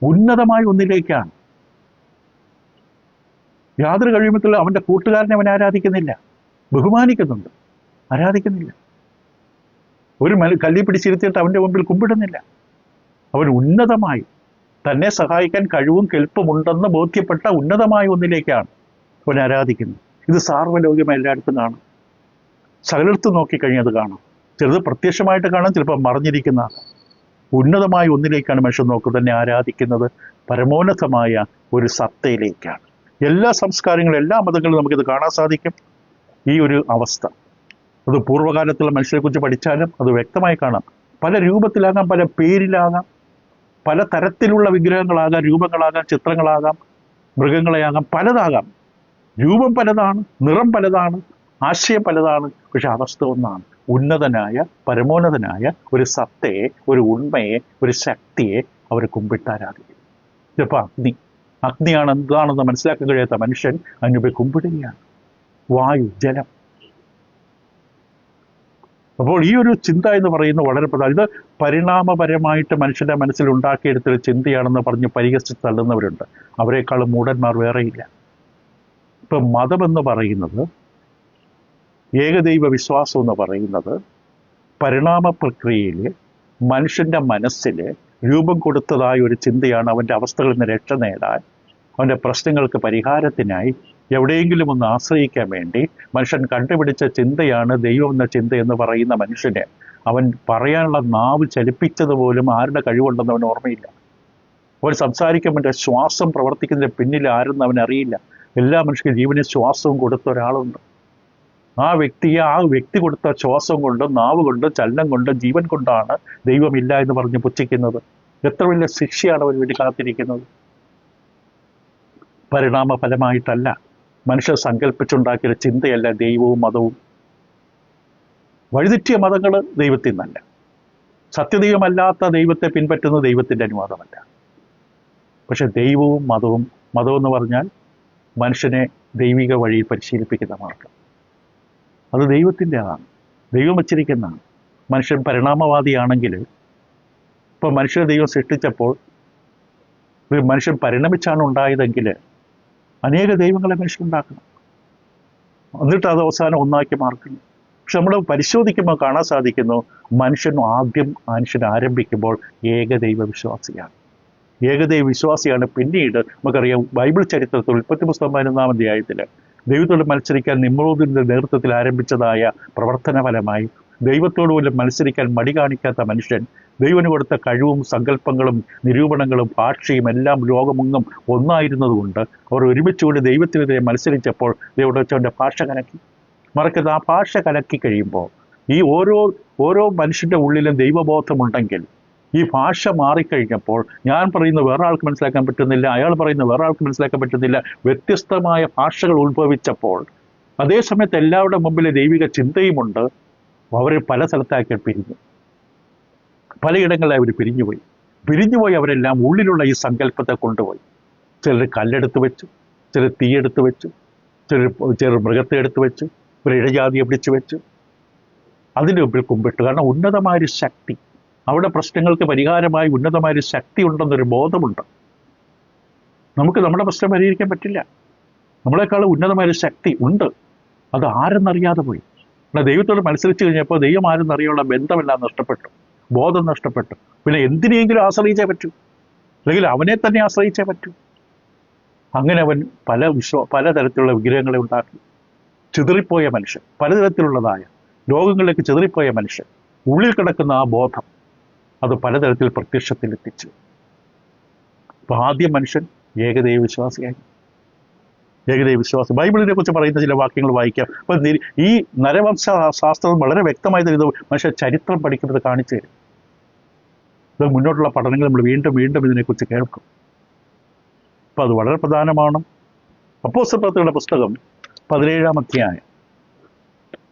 ഉന്നതമായ ഒന്നിലേക്കാണ്. യാതൊരു കഴിയുമ്പോഴത്തുള്ള അവൻ്റെ കൂട്ടുകാരനെ അവൻ ആരാധിക്കുന്നില്ല, ബഹുമാനിക്കുന്നുണ്ട്, ആരാധിക്കുന്നില്ല. ഒരു കല്ലി പിടിച്ചിരുത്തിയിട്ട് അവൻ്റെ മുമ്പിൽ കുമ്പിടുന്നില്ല. അവൻ ഉന്നതമായി തന്നെ സഹായിക്കാൻ കഴിവും കെൽപ്പുമുണ്ടെന്ന് ബോധ്യപ്പെട്ട ഉന്നതമായ ഒന്നിലേക്കാണ് അവൻ ആരാധിക്കുന്നത്. ഇത് സാർവലൗകികമായി എല്ലായിടത്തും കാണും. സകലയിടത്തും നോക്കിക്കഴിഞ്ഞത് കാണാം. ചിലത് പ്രത്യക്ഷമായിട്ട് കാണാം, ചിലപ്പോൾ മറിഞ്ഞിരിക്കുന്ന ഉന്നതമായ ഒന്നിലേക്കാണ് മനുഷ്യൻ നോക്കുന്നത്, തന്നെ ആരാധിക്കുന്നത് പരമോന്നതമായ ഒരു സത്തയിലേക്കാണ്. എല്ലാ സംസ്കാരങ്ങളും, എല്ലാ മതങ്ങളും നമുക്കിത് കാണാൻ സാധിക്കും, ഈ ഒരു അവസ്ഥ. അത് പൂർവ്വകാലത്തുള്ള മനുഷ്യരെക്കുറിച്ച് പഠിച്ചാലും അത് വ്യക്തമായി കാണാം. പല രൂപത്തിലാകാം, പല പേരിലാകാം, പല തരത്തിലുള്ള വിഗ്രഹങ്ങളാകാം, രൂപങ്ങളാകാം, ചിത്രങ്ങളാകാം, മൃഗങ്ങളെയാകാം, പലതാകാം. രൂപം പലതാണ്, നിറം പലതാണ്, ആശയം പലതാണ്, പക്ഷെ അവസ്ഥ ഒന്നാണ്. ഉന്നതനായ, പരമോന്നതനായ ഒരു സത്തയെ, ഒരു ഉണ്മയെ, ഒരു ശക്തിയെ അവർ കുമ്പിട്ടാരാധിക്കും. ചിലപ്പോൾ അഗ്നിയാണ് എന്താണെന്ന് മനസ്സിലാക്കാൻ കഴിയാത്ത മനുഷ്യൻ അതിനുപരി കുമ്പിടുകയാണ്. വായു, ജലം. അപ്പോൾ ഈ ഒരു ചിന്ത എന്ന് പറയുന്നത് വളരെ പ്രധാനം. ഇത് പരിണാമപരമായിട്ട് മനുഷ്യന്റെ മനസ്സിൽ ഉണ്ടാക്കിയെടുത്തൊരു ചിന്തയാണെന്ന് പറഞ്ഞ് പരിഹസിച്ച് തള്ളുന്നവരുണ്ട്. അവരെക്കാളും മൂഢന്മാർ വേറെയില്ല. ഇപ്പം മതമെന്ന് പറയുന്നത്, ഏകദൈവ വിശ്വാസം എന്ന് പറയുന്നത് പരിണാമ പ്രക്രിയയിൽ മനുഷ്യന്റെ മനസ്സിൽ രൂപം കൊടുത്തതായ ഒരു ചിന്തയാണ്. അവൻ്റെ അവസ്ഥകളിൽ നിന്ന് രക്ഷ നേടാൻ, അവൻ്റെ പ്രശ്നങ്ങൾക്ക് പരിഹാരത്തിനായി എവിടെയെങ്കിലും ഒന്ന് ആശ്രയിക്കാൻ വേണ്ടി മനുഷ്യൻ കണ്ടുപിടിച്ച ചിന്തയാണ് ദൈവം എന്ന ചിന്ത എന്ന് പറയുന്ന മനുഷ്യനെ അവൻ പറയാനുള്ള നാവ് ചലിപ്പിച്ചതുപോലും ആരുടെ കഴിവുണ്ടെന്ന് അവൻ ഓർമ്മയില്ല. അവൻ സംസാരിക്കുമ്പോൾ ശ്വാസം പ്രവർത്തിക്കുന്നതിന് പിന്നിൽ ആരെന്ന് അവൻ അറിയില്ല. എല്ലാ മനുഷ്യർക്കും ജീവന് ശ്വാസവും കൊടുത്ത ഒരാളുണ്ട്. ആ വ്യക്തി കൊടുത്ത ശ്വാസം കൊണ്ടും നാവ് കൊണ്ടും ചലനം കൊണ്ടും ജീവൻ കൊണ്ടാണ് ദൈവമില്ല എന്ന് പറഞ്ഞ് പുച്ഛിക്കുന്നത്. എത്ര വലിയ ശിക്ഷയാണ് അവന് വേണ്ടി കാത്തിരിക്കുന്നത്. പരിണാമ ഫലമായിട്ടല്ല. മനുഷ്യർ സങ്കല്പിച്ചുണ്ടാക്കിയ ചിന്തയല്ല ദൈവവും മതവും. വഴിതെറ്റിയ മതങ്ങൾ ദൈവത്തിൽ നിന്നല്ല. സത്യദൈവമല്ലാത്ത ദൈവത്തെ പിൻപറ്റുന്ന ദൈവത്തിൻ്റെ അനുവാദമല്ല. പക്ഷെ ദൈവവും മതവും, മതമെന്ന് പറഞ്ഞാൽ മനുഷ്യനെ ദൈവിക വഴിയിൽ പരിശീലിപ്പിക്കുന്ന മാർഗം, അത് ദൈവത്തിൻ്റെതാണ്, ദൈവം വച്ചിരിക്കുന്നതാണ്. മനുഷ്യൻ പരിണാമവാദിയാണെങ്കിൽ, ഇപ്പോൾ മനുഷ്യനെ ദൈവം സൃഷ്ടിച്ചപ്പോൾ മനുഷ്യൻ പരിണമിച്ചാണ് ഉണ്ടായതെങ്കിൽ അനേക ദൈവങ്ങളെ മനുഷ്യനുണ്ടാക്കണം, എന്നിട്ട് അത് അവസാനം ഒന്നാക്കി മാർക്കുന്നു. പക്ഷെ നമ്മൾ പരിശോധിക്കുമ്പോൾ കാണാൻ സാധിക്കുന്നു, മനുഷ്യൻ ആരംഭിക്കുമ്പോൾ ഏകദൈവ വിശ്വാസിയാണ്. ഏകദൈവ വിശ്വാസിയാണ്. പിന്നീട് നമുക്കറിയാം, ബൈബിൾ ചരിത്രത്തിൽ ഉൽപ്പത്തി പുസ്തകം 11-ാം അധ്യായത്തിൽ ദൈവത്തോട് മത്സരിക്കാൻ നിമ്രോദിന്റെ നേതൃത്വത്തിൽ ആരംഭിച്ചതായ പ്രവർത്തന ഫലമായി ദൈവത്തോട് പോലും മത്സരിക്കാൻ മടി കാണിക്കാത്ത മനുഷ്യൻ ദൈവന് കൊടുത്ത കഴിവും സങ്കല്പങ്ങളും നിരൂപണങ്ങളും ഭാഷയും എല്ലാം ലോകമെങ്ങും ഒന്നായിരുന്നതുകൊണ്ട് അവർ ഒരുമിച്ചുകൂടി ദൈവത്തിനെതിരെ മത്സരിച്ചപ്പോൾ ദൈവം വെച്ചവൻ്റെ ഭാഷ കലക്കി. മറക്കരുത്, ആ ഭാഷ കലക്കി കഴിയുമ്പോൾ ഈ ഓരോ മനുഷ്യൻ്റെ ഉള്ളിലും ദൈവബോധമുണ്ടെങ്കിൽ ഈ ഭാഷ മാറിക്കഴിഞ്ഞപ്പോൾ ഞാൻ പറയുന്ന വേറെ ആൾക്ക് മനസ്സിലാക്കാൻ പറ്റുന്നില്ല, അയാൾ പറയുന്ന വേറെ ആൾക്ക് മനസ്സിലാക്കാൻ പറ്റുന്നില്ല, വ്യത്യസ്തമായ ഭാഷകൾ ഉത്ഭവിച്ചപ്പോൾ അതേ സമയത്ത് എല്ലാവരുടെ മുമ്പിൽ ദൈവിക ചിന്തയുമുണ്ട്. അവർ പല സ്ഥലത്താക്കി പിരിഞ്ഞു, പലയിടങ്ങളിൽ അവർ പിരിഞ്ഞുപോയി അവരെല്ലാം ഉള്ളിലുള്ള ഈ സങ്കല്പത്തെ കൊണ്ടുപോയി. ചിലർ കല്ലെടുത്ത് വെച്ചു, ചിലർ തീയെടുത്ത് വെച്ചു, ചിലർ മൃഗത്തെ എടുത്ത് വെച്ചു, ഒരു ഇഴജാതിയെ പിടിച്ചു വെച്ചു, അതിൻ്റെ മുമ്പിൽ കുമ്പിട്ടു. കാരണം ഉന്നതമായൊരു ശക്തി, അവിടെ പ്രശ്നങ്ങൾക്ക് പരിഹാരമായി ഉന്നതമായൊരു ശക്തി ഉണ്ടെന്നൊരു ബോധമുണ്ട്. നമുക്ക് നമ്മുടെ പ്രശ്നം പരിഹരിക്കാൻ പറ്റില്ല, നമ്മളെക്കാളും ഉന്നതമായൊരു ശക്തി ഉണ്ട്. അത് ആരെന്നറിയാതെ പോയി. ദൈവത്തോട് മത്സരിച്ച് കഴിഞ്ഞപ്പോൾ ദൈവം ആരെന്നറിയാനുള്ള ബന്ധമെല്ലാം നഷ്ടപ്പെട്ടു, ബോധം നഷ്ടപ്പെട്ടു. പിന്നെ എന്തിനെങ്കിലും ആശ്രയിച്ചേ പറ്റൂ, അല്ലെങ്കിൽ അവനെ തന്നെ ആശ്രയിച്ചേ പറ്റൂ. അങ്ങനെ അവൻ പലതരത്തിലുള്ള വിഗ്രഹങ്ങളെ ഉണ്ടാക്കി. ചിതറിപ്പോയ മനുഷ്യൻ, പലതരത്തിലുള്ളതായ ലോകങ്ങളിലേക്ക് ചിതറിപ്പോയ മനുഷ്യൻ, ഉള്ളിൽ കിടക്കുന്ന ആ ബോധം അത് പലതരത്തിൽ പ്രത്യക്ഷത്തിലെത്തിച്ചു. അപ്പോൾ ആദ്യം മനുഷ്യൻ ഏകദൈവ വിശ്വാസിയായി. ഏകദൈവ വിശ്വാസം ബൈബിളിനെ കുറിച്ച് പറയുന്ന ചില വാക്യങ്ങൾ വായിക്കാം. അപ്പം ഈ നരവംശ ശാസ്ത്രം വളരെ വ്യക്തമായി തരുന്നത് മനുഷ്യ ചരിത്രം പഠിക്കുന്നത് കാണിച്ചു തരും. ഇത് മുന്നോട്ടുള്ള പഠനങ്ങൾ നമ്മൾ വീണ്ടും ഇതിനെക്കുറിച്ച് കേൾക്കും. അപ്പം അത് വളരെ പ്രധാനമാണ്. അപ്പോസ്തലപ്രവൃത്തികളുടെ പുസ്തകം 17-ാം അധ്യായം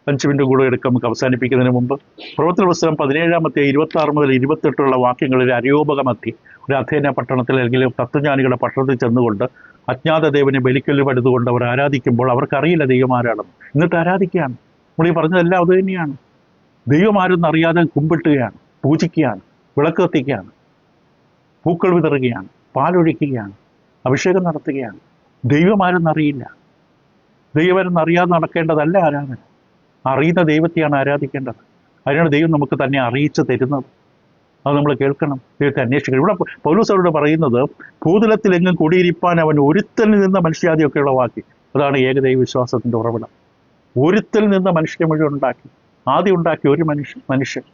5 മിനിറ്റ് കൂടെ എടുക്കാം നമുക്ക് അവസാനിപ്പിക്കുന്നതിന് മുമ്പ്. പ്രവൃത്തികളുടെ പുസ്തകം 17-ാം അധ്യായം 26 മുതൽ 28 വാക്യങ്ങളിൽ അരയോപക മധ്യേ ഒരു അഥേന പട്ടണത്തിൽ അല്ലെങ്കിൽ തത്വജ്ഞാനികളുടെ പട്ടണത്തിൽ ചെന്നുകൊണ്ട് അജ്ഞാത ദേവനെ ബലിക്കല്ല് പടുതുകൊണ്ട് അവർ ആരാധിക്കുമ്പോൾ അവർക്കറിയില്ല ദൈവമാരാണെന്ന്. എന്നിട്ട് ആരാധിക്കുകയാണ്. നമ്മൾ ഈ പറഞ്ഞതെല്ലാം അത് തന്നെയാണ്. ദൈവമാരെന്ന് അറിയാതെ കുമ്പിട്ടുകയാണ്, പൂജിക്കുകയാണ്, വിളക്ക് കത്തിക്കുകയാണ്, പൂക്കൾ വിതറുകയാണ്, പാലൊഴിക്കുകയാണ്, അഭിഷേകം നടത്തുകയാണ്. ദൈവമാരെന്നറിയില്ല. ദൈവമാരെന്നറിയാതെ നടക്കേണ്ടതല്ല ആരാധന. അറിയുന്ന ദൈവത്തെയാണ് ആരാധിക്കേണ്ടത്. അതിനാണ് ദൈവം നമുക്ക് തന്നെ അറിയിച്ചു തരുന്നത്. അത് നമ്മൾ കേൾക്കണം, ദൈവത്തെ അന്വേഷിക്കണം. ഇവിടെ പൗലോസ് അവരോട് പറയുന്നത്, ഭൂതലത്തിലെങ്ങും കുടിയിരിപ്പാൻ അവൻ ഒരുത്തനിൽ നിന്ന് മനുഷ്യാദിയൊക്കെ ഉളവാക്കി. അതാണ് ഏകദൈവ വിശ്വാസത്തിൻ്റെ ഉറവിടം. ഒരുത്തൽ നിന്ന് മനുഷ്യനെ മുഴുവൻ ഉണ്ടാക്കി. ആദ്യം ഉണ്ടാക്കി ഒരു മനുഷ്യൻ.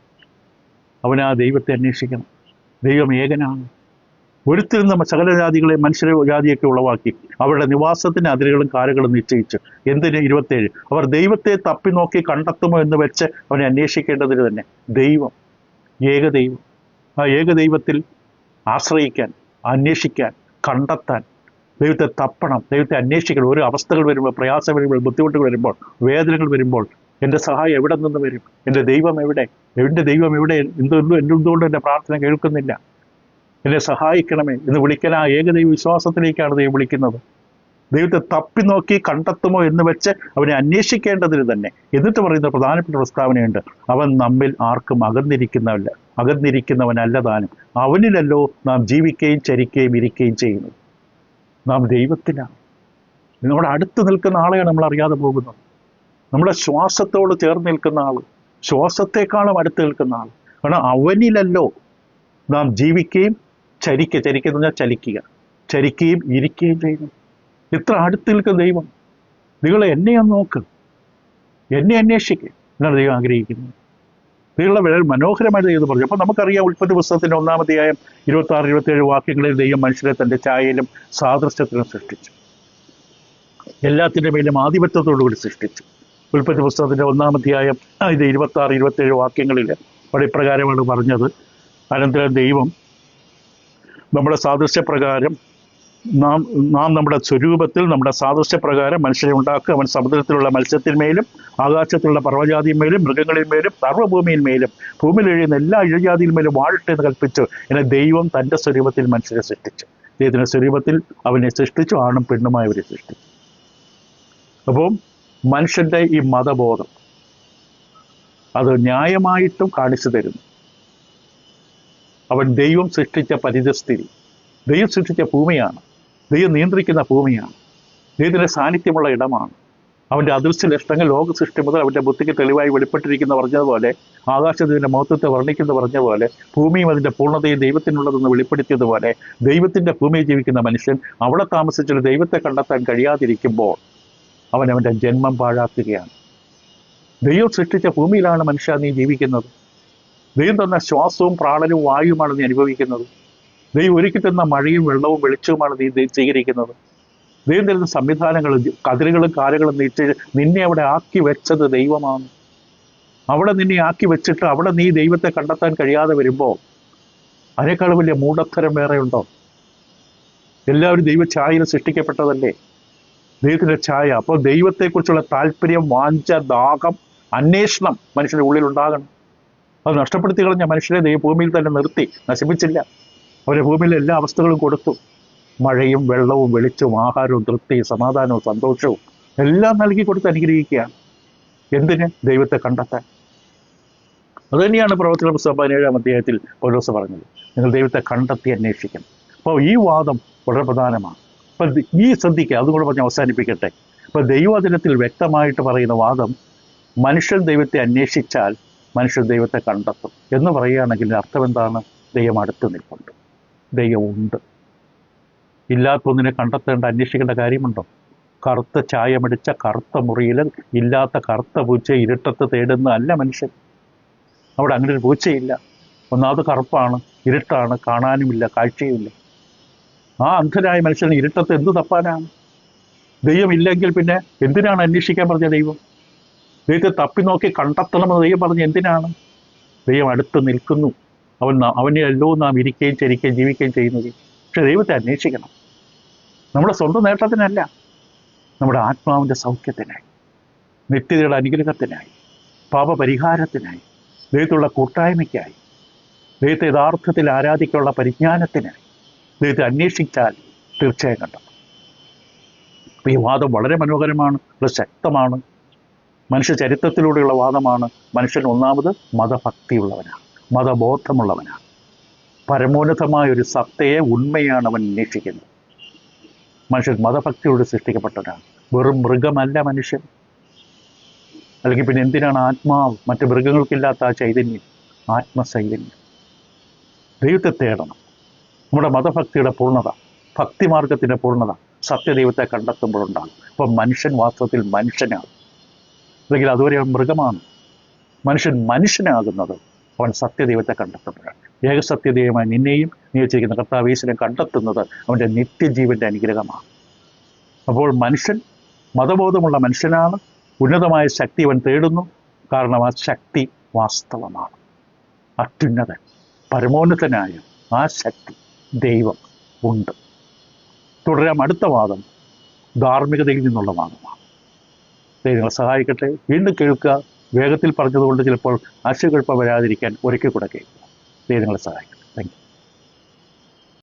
അവൻ ആ ദൈവത്തെ അന്വേഷിക്കണം. ദൈവം ഏകനാണ്. ഒരുത്തിൽ നിന്ന് സകല ജാതികളെ മനുഷ്യ ജാതിയൊക്കെ ഉളവാക്കി അവരുടെ നിവാസത്തിന് അതിരുകളും കാലുകളും നിശ്ചയിച്ചു. എന്തിന്? 27 അവർ ദൈവത്തെ തപ്പി നോക്കി കണ്ടെത്തുമോ എന്ന് വെച്ച് അവനെ അന്വേഷിക്കേണ്ടതിന് തന്നെ. ദൈവം, ഏകദൈവം, ആ ഏകദൈവത്തിൽ ആശ്രയിക്കാൻ, അന്വേഷിക്കാൻ, കണ്ടെത്താൻ, ദൈവത്തെ തപ്പണം, ദൈവത്തെ അന്വേഷിക്കണം. ഓരോ അവസ്ഥകൾ വരുമ്പോൾ, പ്രയാസം വരുമ്പോൾ, ബുദ്ധിമുട്ടുകൾ വരുമ്പോൾ, വേദനകൾ വരുമ്പോൾ എൻ്റെ സഹായം എവിടെ നിന്ന് വരും? എൻ്റെ ദൈവം എവിടെ? എൻ്റെ ദൈവം എവിടെ? എന്തുകൊണ്ട് എൻ്റെ പ്രാർത്ഥന കേൾക്കുന്നില്ല? എന്നെ സഹായിക്കണമേ എന്ന് വിളിക്കാൻ ആ ഏകദൈവ വിശ്വാസത്തിലേക്കാണ് ദൈവം വിളിക്കുന്നത്. ദൈവത്തെ തപ്പി നോക്കി കണ്ടെത്തുമോ എന്ന് വെച്ച് അവനെ അന്വേഷിക്കേണ്ടതിന് തന്നെ. എന്നിട്ട് പറയുന്ന പ്രധാനപ്പെട്ട പ്രസ്താവനയുണ്ട്, അവൻ നമ്മിൽ ആർക്കും അകന്നിരിക്കുന്നവനല്ല താനും, അവനിലല്ലോ നാം ജീവിക്കുകയും ചരിക്കുകയും ഇരിക്കുകയും ചെയ്യുന്നത്. നാം ദൈവത്തിലാണ്. നമ്മുടെ അടുത്ത് നിൽക്കുന്ന ആളെയാണ് നമ്മൾ അറിയാതെ പോകുന്നത്. നമ്മുടെ ശ്വാസത്തോട് ചേർന്ന് നിൽക്കുന്ന ആൾ, ശ്വാസത്തെക്കാളും അടുത്ത് നിൽക്കുന്ന ആൾ. കാരണം അവനിലല്ലോ നാം ജീവിക്കുകയും ചരിക്കുക എന്ന് പറഞ്ഞാൽ ചലിക്കുകയും ഇരിക്കുകയും ചെയ്യുന്നു. ഇത്ര അടുത്ത് നിൽക്കുന്ന ദൈവം. നിങ്ങൾ എന്നെ ഒന്ന് നോക്ക്, എന്നെ അന്വേഷിക്കുക എന്നാണ് ദൈവം ആഗ്രഹിക്കുന്നത്. നിങ്ങളുടെ വളരെ മനോഹരമായിട്ട് ദൈവം പറഞ്ഞു. അപ്പോൾ നമുക്കറിയാം, ഉൽപ്പത്തി പുസ്തകത്തിൻ്റെ 1-ാം അധ്യായം 26-27 വാക്യങ്ങളിൽ ദൈവം മനുഷ്യരെ തൻ്റെ ഛായയിലും സാദൃശ്യത്തിലും സൃഷ്ടിച്ചു. എല്ലാത്തിൻ്റെ മേലും ആധിപത്യത്തോടുകൂടി സൃഷ്ടിച്ചു. ഉൽപ്പത്തി പുസ്തകത്തിൻ്റെ 1-ാം അധ്യായം 26-27 വാക്യങ്ങളിൽ അവിടെ ഇപ്രകാരമാണ് പറഞ്ഞത്. അനന്തരം ദൈവം നമ്മുടെ സാദൃശ്യപ്രകാരം നാം നാം നമ്മുടെ സ്വരൂപത്തിൽ നമ്മുടെ സാദൃശ്യപ്രകാരം മനുഷ്യനെ ഉണ്ടാക്കുക. അവൻ സമുദ്രത്തിലുള്ള മത്സ്യത്തിന്മേലും ആകാശത്തിലുള്ള പർവ്വജാതിന്മേലും മൃഗങ്ങളിന്മേലും സർവ്വഭൂമിയിന്മേലും ഭൂമിയിൽ കഴിയുന്ന എല്ലാ ഇഴജാതിയിന്മേലും വാഴട്ടെ എന്ന് കൽപ്പിച്ചു. എന്നെ ദൈവം തൻ്റെ സ്വരൂപത്തിൽ മനുഷ്യരെ സൃഷ്ടിച്ചു. ദൈവത്തിൻ്റെ സ്വരൂപത്തിൽ അവനെ സൃഷ്ടിച്ചു, ആണും പെണ്ണുമായവരെ സൃഷ്ടിച്ചു. അപ്പം മനുഷ്യൻ്റെ ഈ മതബോധം അത് ന്യായമായിട്ടും കാണിച്ചു തരുന്നു. അവൻ ദൈവം സൃഷ്ടിച്ച പരിതസ്ഥിതി, ദൈവം സൃഷ്ടിച്ച ഭൂമിയാണ്, ദൈവം നിയന്ത്രിക്കുന്ന ഭൂമിയാണ്, ദൈവത്തിൻ്റെ സാന്നിധ്യമുള്ള ഇടമാണ്. അവൻ്റെ അദൃശ്യ ലക്ഷണങ്ങൾ ലോക സൃഷ്ടി മുതൽ അവൻ്റെ ബുദ്ധിക്ക് തെളിവായി വെളിപ്പെട്ടിരിക്കുന്ന പറഞ്ഞതുപോലെ, ആകാശത്തിൻ്റെ മഹത്വത്തെ വർണ്ണിക്കുന്ന പറഞ്ഞ പോലെ, ഭൂമിയും അതിൻ്റെ പൂർണ്ണതയും ദൈവത്തിനുള്ളതെന്ന് വെളിപ്പെടുത്തിയതുപോലെ, ദൈവത്തിൻ്റെ ഭൂമിയിൽ ജീവിക്കുന്ന മനുഷ്യൻ അവിടെ താമസിച്ചൊരു ദൈവത്തെ കണ്ടെത്താൻ കഴിയാതിരിക്കുമ്പോൾ അവൻ്റെ ജന്മം പാഴാക്കുകയാണ്. ദൈവം സൃഷ്ടിച്ച ഭൂമിയിലാണ് മനുഷ്യ നീ ജീവിക്കുന്നത്. ദൈവം തന്ന ശ്വാസവും പ്രാണനും വായുമാണ് നീ അനുഭവിക്കുന്നത്. ദൈവം ഒരുക്കി തന്ന മഴയും വെള്ളവും വെളിച്ചവുമാണ് നീ സ്വീകരിക്കുന്നത്. ദൈവം തരുന്ന സംവിധാനങ്ങളും കതിരുകളും കാലുകളും നിന്നെ അവിടെ ആക്കി വെച്ചത് ദൈവമാണ്. അവിടെ നിന്നെ ആക്കി വെച്ചിട്ട് അവിടെ നീ ദൈവത്തെ കണ്ടെത്താൻ കഴിയാതെ വരുമ്പോൾ അതിനേക്കാൾ വലിയ മൂഢത്തരം വേറെ ഉണ്ടോ? എല്ലാവരും ദൈവഛായയിൽ സൃഷ്ടിക്കപ്പെട്ടതല്ലേ? ദൈവത്തിൻ്റെ ഛായ. അപ്പോൾ ദൈവത്തെക്കുറിച്ചുള്ള താല്പര്യം, വാഞ്ച, ദാഹം, അന്വേഷണം മനുഷ്യൻ്റെ ഉള്ളിൽ ഉണ്ടാകണം. അത് നഷ്ടപ്പെടുത്തി കളഞ്ഞ മനുഷ്യരെ ദൈവം ഭൂമിയിൽ തന്നെ നിർത്തി, നശിപ്പിച്ചില്ല. അവരെ ഭൂമിയിലെ എല്ലാ അവസ്ഥകളും കൊടുത്തു. മഴയും വെള്ളവും വെളിച്ചവും ആഹാരവും തൃപ്തിയും സമാധാനവും സന്തോഷവും എല്ലാം നൽകി കൊടുത്ത് അനുഗ്രഹിക്കുകയാണ്. എന്തിന്? ദൈവത്തെ കണ്ടെത്താൻ. അതുതന്നെയാണ് പ്രവർത്തന പുസ്തകം 17-ാം അധ്യായത്തിൽ പൗലോസ് പറഞ്ഞത്, നിങ്ങൾ ദൈവത്തെ കണ്ടെത്തി അന്വേഷിക്കണം. അപ്പോൾ ഈ വാദം വളരെ പ്രധാനമാണ്. അപ്പം ഈ ശ്രദ്ധിക്കുക, അതും കൂടെ പറഞ്ഞ് അവസാനിപ്പിക്കട്ടെ. അപ്പോൾ ദൈവവചനത്തിൽ വ്യക്തമായിട്ട് പറയുന്ന വാദം, മനുഷ്യൻ ദൈവത്തെ അന്വേഷിച്ചാൽ മനുഷ്യൻ ദൈവത്തെ കണ്ടെത്തും എന്ന് പറയുകയാണെങ്കിൽ അർത്ഥം എന്താണ്? ദൈവം അടുത്ത് നിൽപ്പുണ്ട്, ദൈവമുണ്ട്. ഇല്ലാത്തൊന്നിനെ കണ്ടെത്തേണ്ട, അന്വേഷിക്കേണ്ട കാര്യമുണ്ടോ? കറുത്ത ചായമടിച്ച കറുത്ത മുറിയിൽ ഇല്ലാത്ത കറുത്ത പൂച്ച ഇരുട്ടത്ത് തേടുന്ന അല്ല മനുഷ്യൻ. അവിടെ അങ്ങനെ ഒരു പൂച്ചയില്ല. ഒന്നാമത് കറുപ്പാണ്, ഇരുട്ടാണ്, കാണാനുമില്ല, കാഴ്ചയുമില്ല. ആ അന്ധനായ മനുഷ്യന് ഇരുട്ടത്ത് എന്തു തപ്പാനാണ്? ദൈവം ഇല്ലെങ്കിൽ പിന്നെ എന്തിനാണ് അന്വേഷിക്കാൻ പറഞ്ഞ ദൈവം? ദൈവത്തെ തപ്പി നോക്കി കണ്ടെത്തണമെന്ന് ദൈവം പറഞ്ഞ് എന്തിനാണ്? ദൈവം അടുത്ത് നിൽക്കുന്നു. അവനെയല്ലോ നാം ഇരിക്കുകയും ചരിക്കുകയും ജീവിക്കുകയും ചെയ്യുന്നത്. പക്ഷെ ദൈവത്തെ അന്വേഷിക്കണം. നമ്മുടെ സ്വന്തം നേട്ടത്തിനല്ല, നമ്മുടെ ആത്മാവിൻ്റെ സൗഖ്യത്തിനായി, നിത്യതയുടെ അനുഗ്രഹത്തിനായി, പാപപരിഹാരത്തിനായി, ദൈവത്തിലുള്ള കൂട്ടായ്മയ്ക്കായി, ദൈവത്തെ യഥാർത്ഥത്തിൽ ആരാധിക്കാനുള്ള പരിജ്ഞാനത്തിനായി ദൈവത്തെ അന്വേഷിച്ചാൽ തീർച്ചയായും കണ്ടെത്തും. ഈ വാദം വളരെ മനോഹരമാണ്, വളരെ ശക്തമാണ്. മനുഷ്യ ചരിത്രത്തിലൂടെയുള്ള വാദമാണ്. മനുഷ്യൻ ഒന്നാമത് മതഭക്തിയുള്ളവനാണ്, മതബോധമുള്ളവനാണ്. പരമോന്നതമായ ഒരു സത്തയെ, ഉണ്മയാണ് അവൻ അന്വേഷിക്കുന്നത്. മനുഷ്യൻ മതഭക്തിയോട് സൃഷ്ടിക്കപ്പെട്ടവനാണ്. വെറും മൃഗമല്ല മനുഷ്യൻ. അല്ലെങ്കിൽ പിന്നെ എന്തിനാണ് ആത്മാവ്? മറ്റ് മൃഗങ്ങൾക്കില്ലാത്ത ആ ചൈതന്യം, ആത്മചൈതന്യം. ദൈവത്തെ തേടണം. നമ്മുടെ മതഭക്തിയുടെ പൂർണ്ണത, ഭക്തിമാർഗത്തിൻ്റെ പൂർണ്ണത സത്യദൈവത്തെ കണ്ടെത്തുമ്പോഴുണ്ടാകും. അപ്പം മനുഷ്യൻ വാസ്തവത്തിൽ മനുഷ്യനാണ്. അല്ലെങ്കിൽ അതുവരെ അവൻ മൃഗമാണ്. മനുഷ്യൻ മനുഷ്യനാകുന്നത് അവൻ സത്യദൈവത്തെ കണ്ടെത്തുമ്പോഴാണ്. ഏകസത്യദൈവമായി നിന്നെയും നിയോഗിച്ചിരിക്കുന്ന കർത്താവ് യേശുവിനെ കണ്ടെത്തുന്നത് അവൻ്റെ നിത്യജീവൻ്റെ അനുഗ്രഹമാണ്. അപ്പോൾ മനുഷ്യൻ മതബോധമുള്ള മനുഷ്യനാണ്. ഉന്നതമായ ശക്തി അവൻ തേടുന്നു. കാരണം ആ ശക്തി വാസ്തവമാണ്. അത്യുന്നതൻ, പരമോന്നതനായ ആ ശക്തി, ദൈവം ഉണ്ട്. തുടരാം. അടുത്ത വാദം ധാർമ്മികതയിൽ നിന്നുള്ള വാദമാണ്. ദൈവങ്ങളെ സഹായിക്കട്ടെ. വീണ്ടും കേൾക്കുക. വേഗത്തിൽ പറഞ്ഞതുകൊണ്ട് ചിലപ്പോൾ ആശയക്കുഴപ്പം വരാതിരിക്കാൻ ഒരിക്കൽ കൂടെ കേൾക്കുക. ദൈവങ്ങളെ സഹായിക്കും.